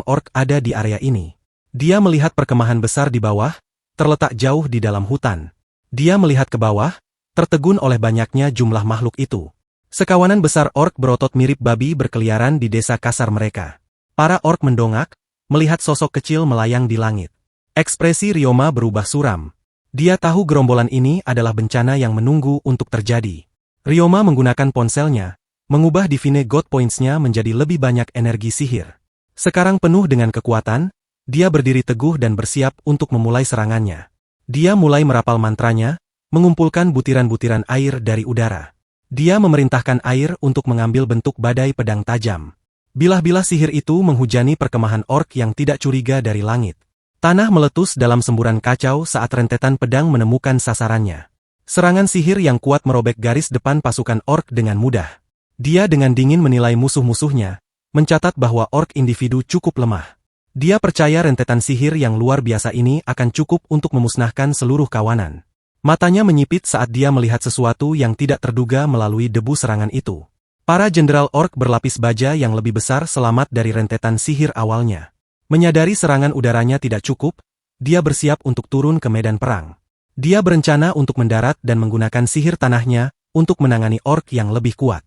orc ada di area ini. Dia melihat perkemahan besar di bawah, terletak jauh di dalam hutan. Dia melihat ke bawah, tertegun oleh banyaknya jumlah makhluk itu. Sekawanan besar orc berotot mirip babi berkeliaran di desa kasar mereka. Para orc mendongak, melihat sosok kecil melayang di langit. Ekspresi Rioma berubah suram. Dia tahu gerombolan ini adalah bencana yang menunggu untuk terjadi. Rioma menggunakan ponselnya, mengubah Divine God Points-nya menjadi lebih banyak energi sihir. Sekarang penuh dengan kekuatan, dia berdiri teguh dan bersiap untuk memulai serangannya. Dia mulai merapal mantranya, mengumpulkan butiran-butiran air dari udara. Dia memerintahkan air untuk mengambil bentuk badai pedang tajam. Bilah-bilah sihir itu menghujani perkemahan orc yang tidak curiga dari langit. Tanah meletus dalam semburan kacau saat rentetan pedang menemukan sasarannya. Serangan sihir yang kuat merobek garis depan pasukan orc dengan mudah. Dia dengan dingin menilai musuh-musuhnya, mencatat bahwa orc individu cukup lemah. Dia percaya rentetan sihir yang luar biasa ini akan cukup untuk memusnahkan seluruh kawanan. Matanya menyipit saat dia melihat sesuatu yang tidak terduga melalui debu serangan itu. Para jenderal orc berlapis baja yang lebih besar selamat dari rentetan sihir awalnya. Menyadari serangan udaranya tidak cukup, dia bersiap untuk turun ke medan perang. Dia berencana untuk mendarat dan menggunakan sihir tanahnya untuk menangani orc yang lebih kuat.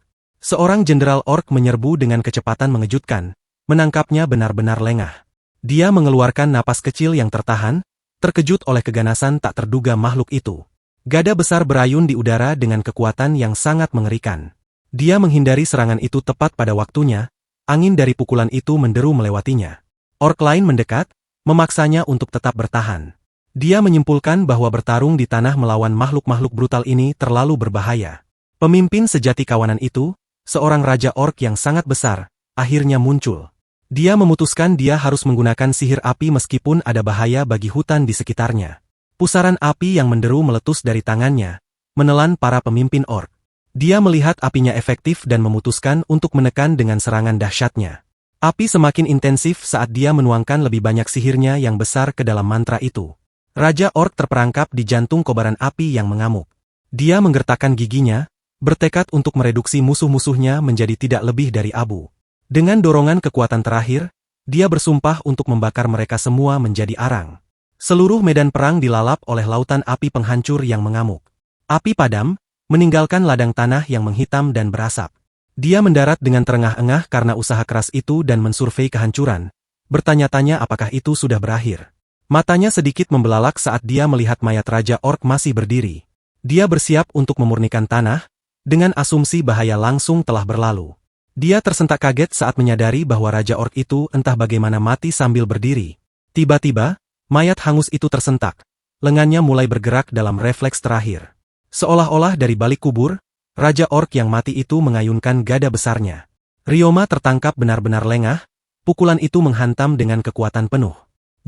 Seorang jenderal orc menyerbu dengan kecepatan mengejutkan, menangkapnya benar-benar lengah. Dia mengeluarkan napas kecil yang tertahan, terkejut oleh keganasan tak terduga makhluk itu. Gada besar berayun di udara dengan kekuatan yang sangat mengerikan. Dia menghindari serangan itu tepat pada waktunya, angin dari pukulan itu menderu melewatinya. Orc lain mendekat, memaksanya untuk tetap bertahan. Dia menyimpulkan bahwa bertarung di tanah melawan makhluk-makhluk brutal ini terlalu berbahaya. Pemimpin sejati kawanan itu, seorang raja orc yang sangat besar, akhirnya muncul. Dia memutuskan dia harus menggunakan sihir api meskipun ada bahaya bagi hutan di sekitarnya. Pusaran api yang menderu meletus dari tangannya, menelan para pemimpin orc. Dia melihat apinya efektif dan memutuskan untuk menekan dengan serangan dahsyatnya. Api semakin intensif saat dia menuangkan lebih banyak sihirnya yang besar ke dalam mantra itu. Raja orc terperangkap di jantung kobaran api yang mengamuk. Dia menggertakkan giginya, bertekad untuk mereduksi musuh-musuhnya menjadi tidak lebih dari abu. Dengan dorongan kekuatan terakhir, dia bersumpah untuk membakar mereka semua menjadi arang. Seluruh medan perang dilalap oleh lautan api penghancur yang mengamuk. Api padam, meninggalkan ladang tanah yang menghitam dan berasap. Dia mendarat dengan terengah-engah karena usaha keras itu dan mensurvei kehancuran, bertanya-tanya apakah itu sudah berakhir. Matanya sedikit membelalak saat dia melihat mayat Raja Orc masih berdiri. Dia bersiap untuk memurnikan tanah, dengan asumsi bahaya langsung telah berlalu. Dia tersentak kaget saat menyadari bahwa Raja Orc itu entah bagaimana mati sambil berdiri. Tiba-tiba, mayat hangus itu tersentak. Lengannya mulai bergerak dalam refleks terakhir. Seolah-olah dari balik kubur, Raja Orc yang mati itu mengayunkan gada besarnya. Ryoma tertangkap benar-benar lengah, pukulan itu menghantam dengan kekuatan penuh.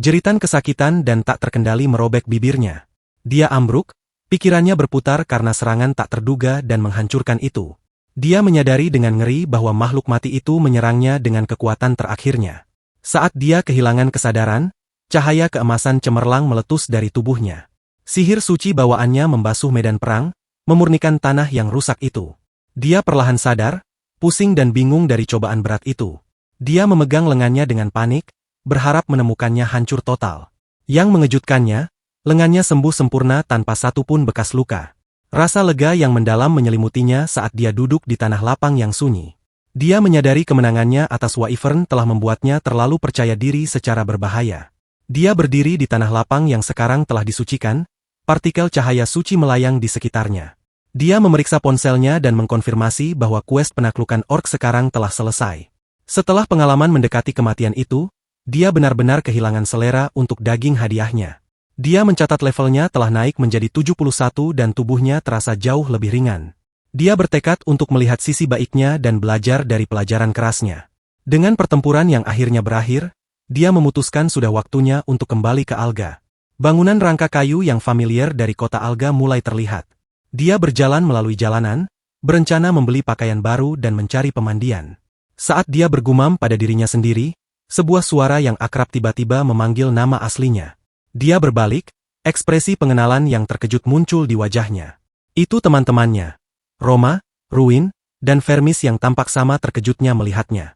Jeritan kesakitan dan tak terkendali merobek bibirnya. Dia ambruk, pikirannya berputar karena serangan tak terduga dan menghancurkan itu. Dia menyadari dengan ngeri bahwa makhluk mati itu menyerangnya dengan kekuatan terakhirnya. Saat dia kehilangan kesadaran, cahaya keemasan cemerlang meletus dari tubuhnya. Sihir suci bawaannya membasuh medan perang, memurnikan tanah yang rusak itu. Dia perlahan sadar, pusing dan bingung dari cobaan berat itu. Dia memegang lengannya dengan panik, berharap menemukannya hancur total. Yang mengejutkannya, lengannya sembuh sempurna tanpa satupun bekas luka. Rasa lega yang mendalam menyelimutinya saat dia duduk di tanah lapang yang sunyi. Dia menyadari kemenangannya atas Wyvern telah membuatnya terlalu percaya diri secara berbahaya. Dia berdiri di tanah lapang yang sekarang telah disucikan, partikel cahaya suci melayang di sekitarnya. Dia memeriksa ponselnya dan mengkonfirmasi bahwa quest penaklukan orc sekarang telah selesai. Setelah pengalaman mendekati kematian itu, dia benar-benar kehilangan selera untuk daging hadiahnya. Dia mencatat levelnya telah naik menjadi 71 dan tubuhnya terasa jauh lebih ringan. Dia bertekad untuk melihat sisi baiknya dan belajar dari pelajaran kerasnya. Dengan pertempuran yang akhirnya berakhir, dia memutuskan sudah waktunya untuk kembali ke Alga. Bangunan rangka kayu yang familiar dari kota Alga mulai terlihat. Dia berjalan melalui jalanan, berencana membeli pakaian baru dan mencari pemandian. Saat dia bergumam pada dirinya sendiri, sebuah suara yang akrab tiba-tiba memanggil nama aslinya. Dia berbalik, ekspresi pengenalan yang terkejut muncul di wajahnya. Itu teman-temannya. Roma, Ruin, dan Vermis yang tampak sama terkejutnya melihatnya.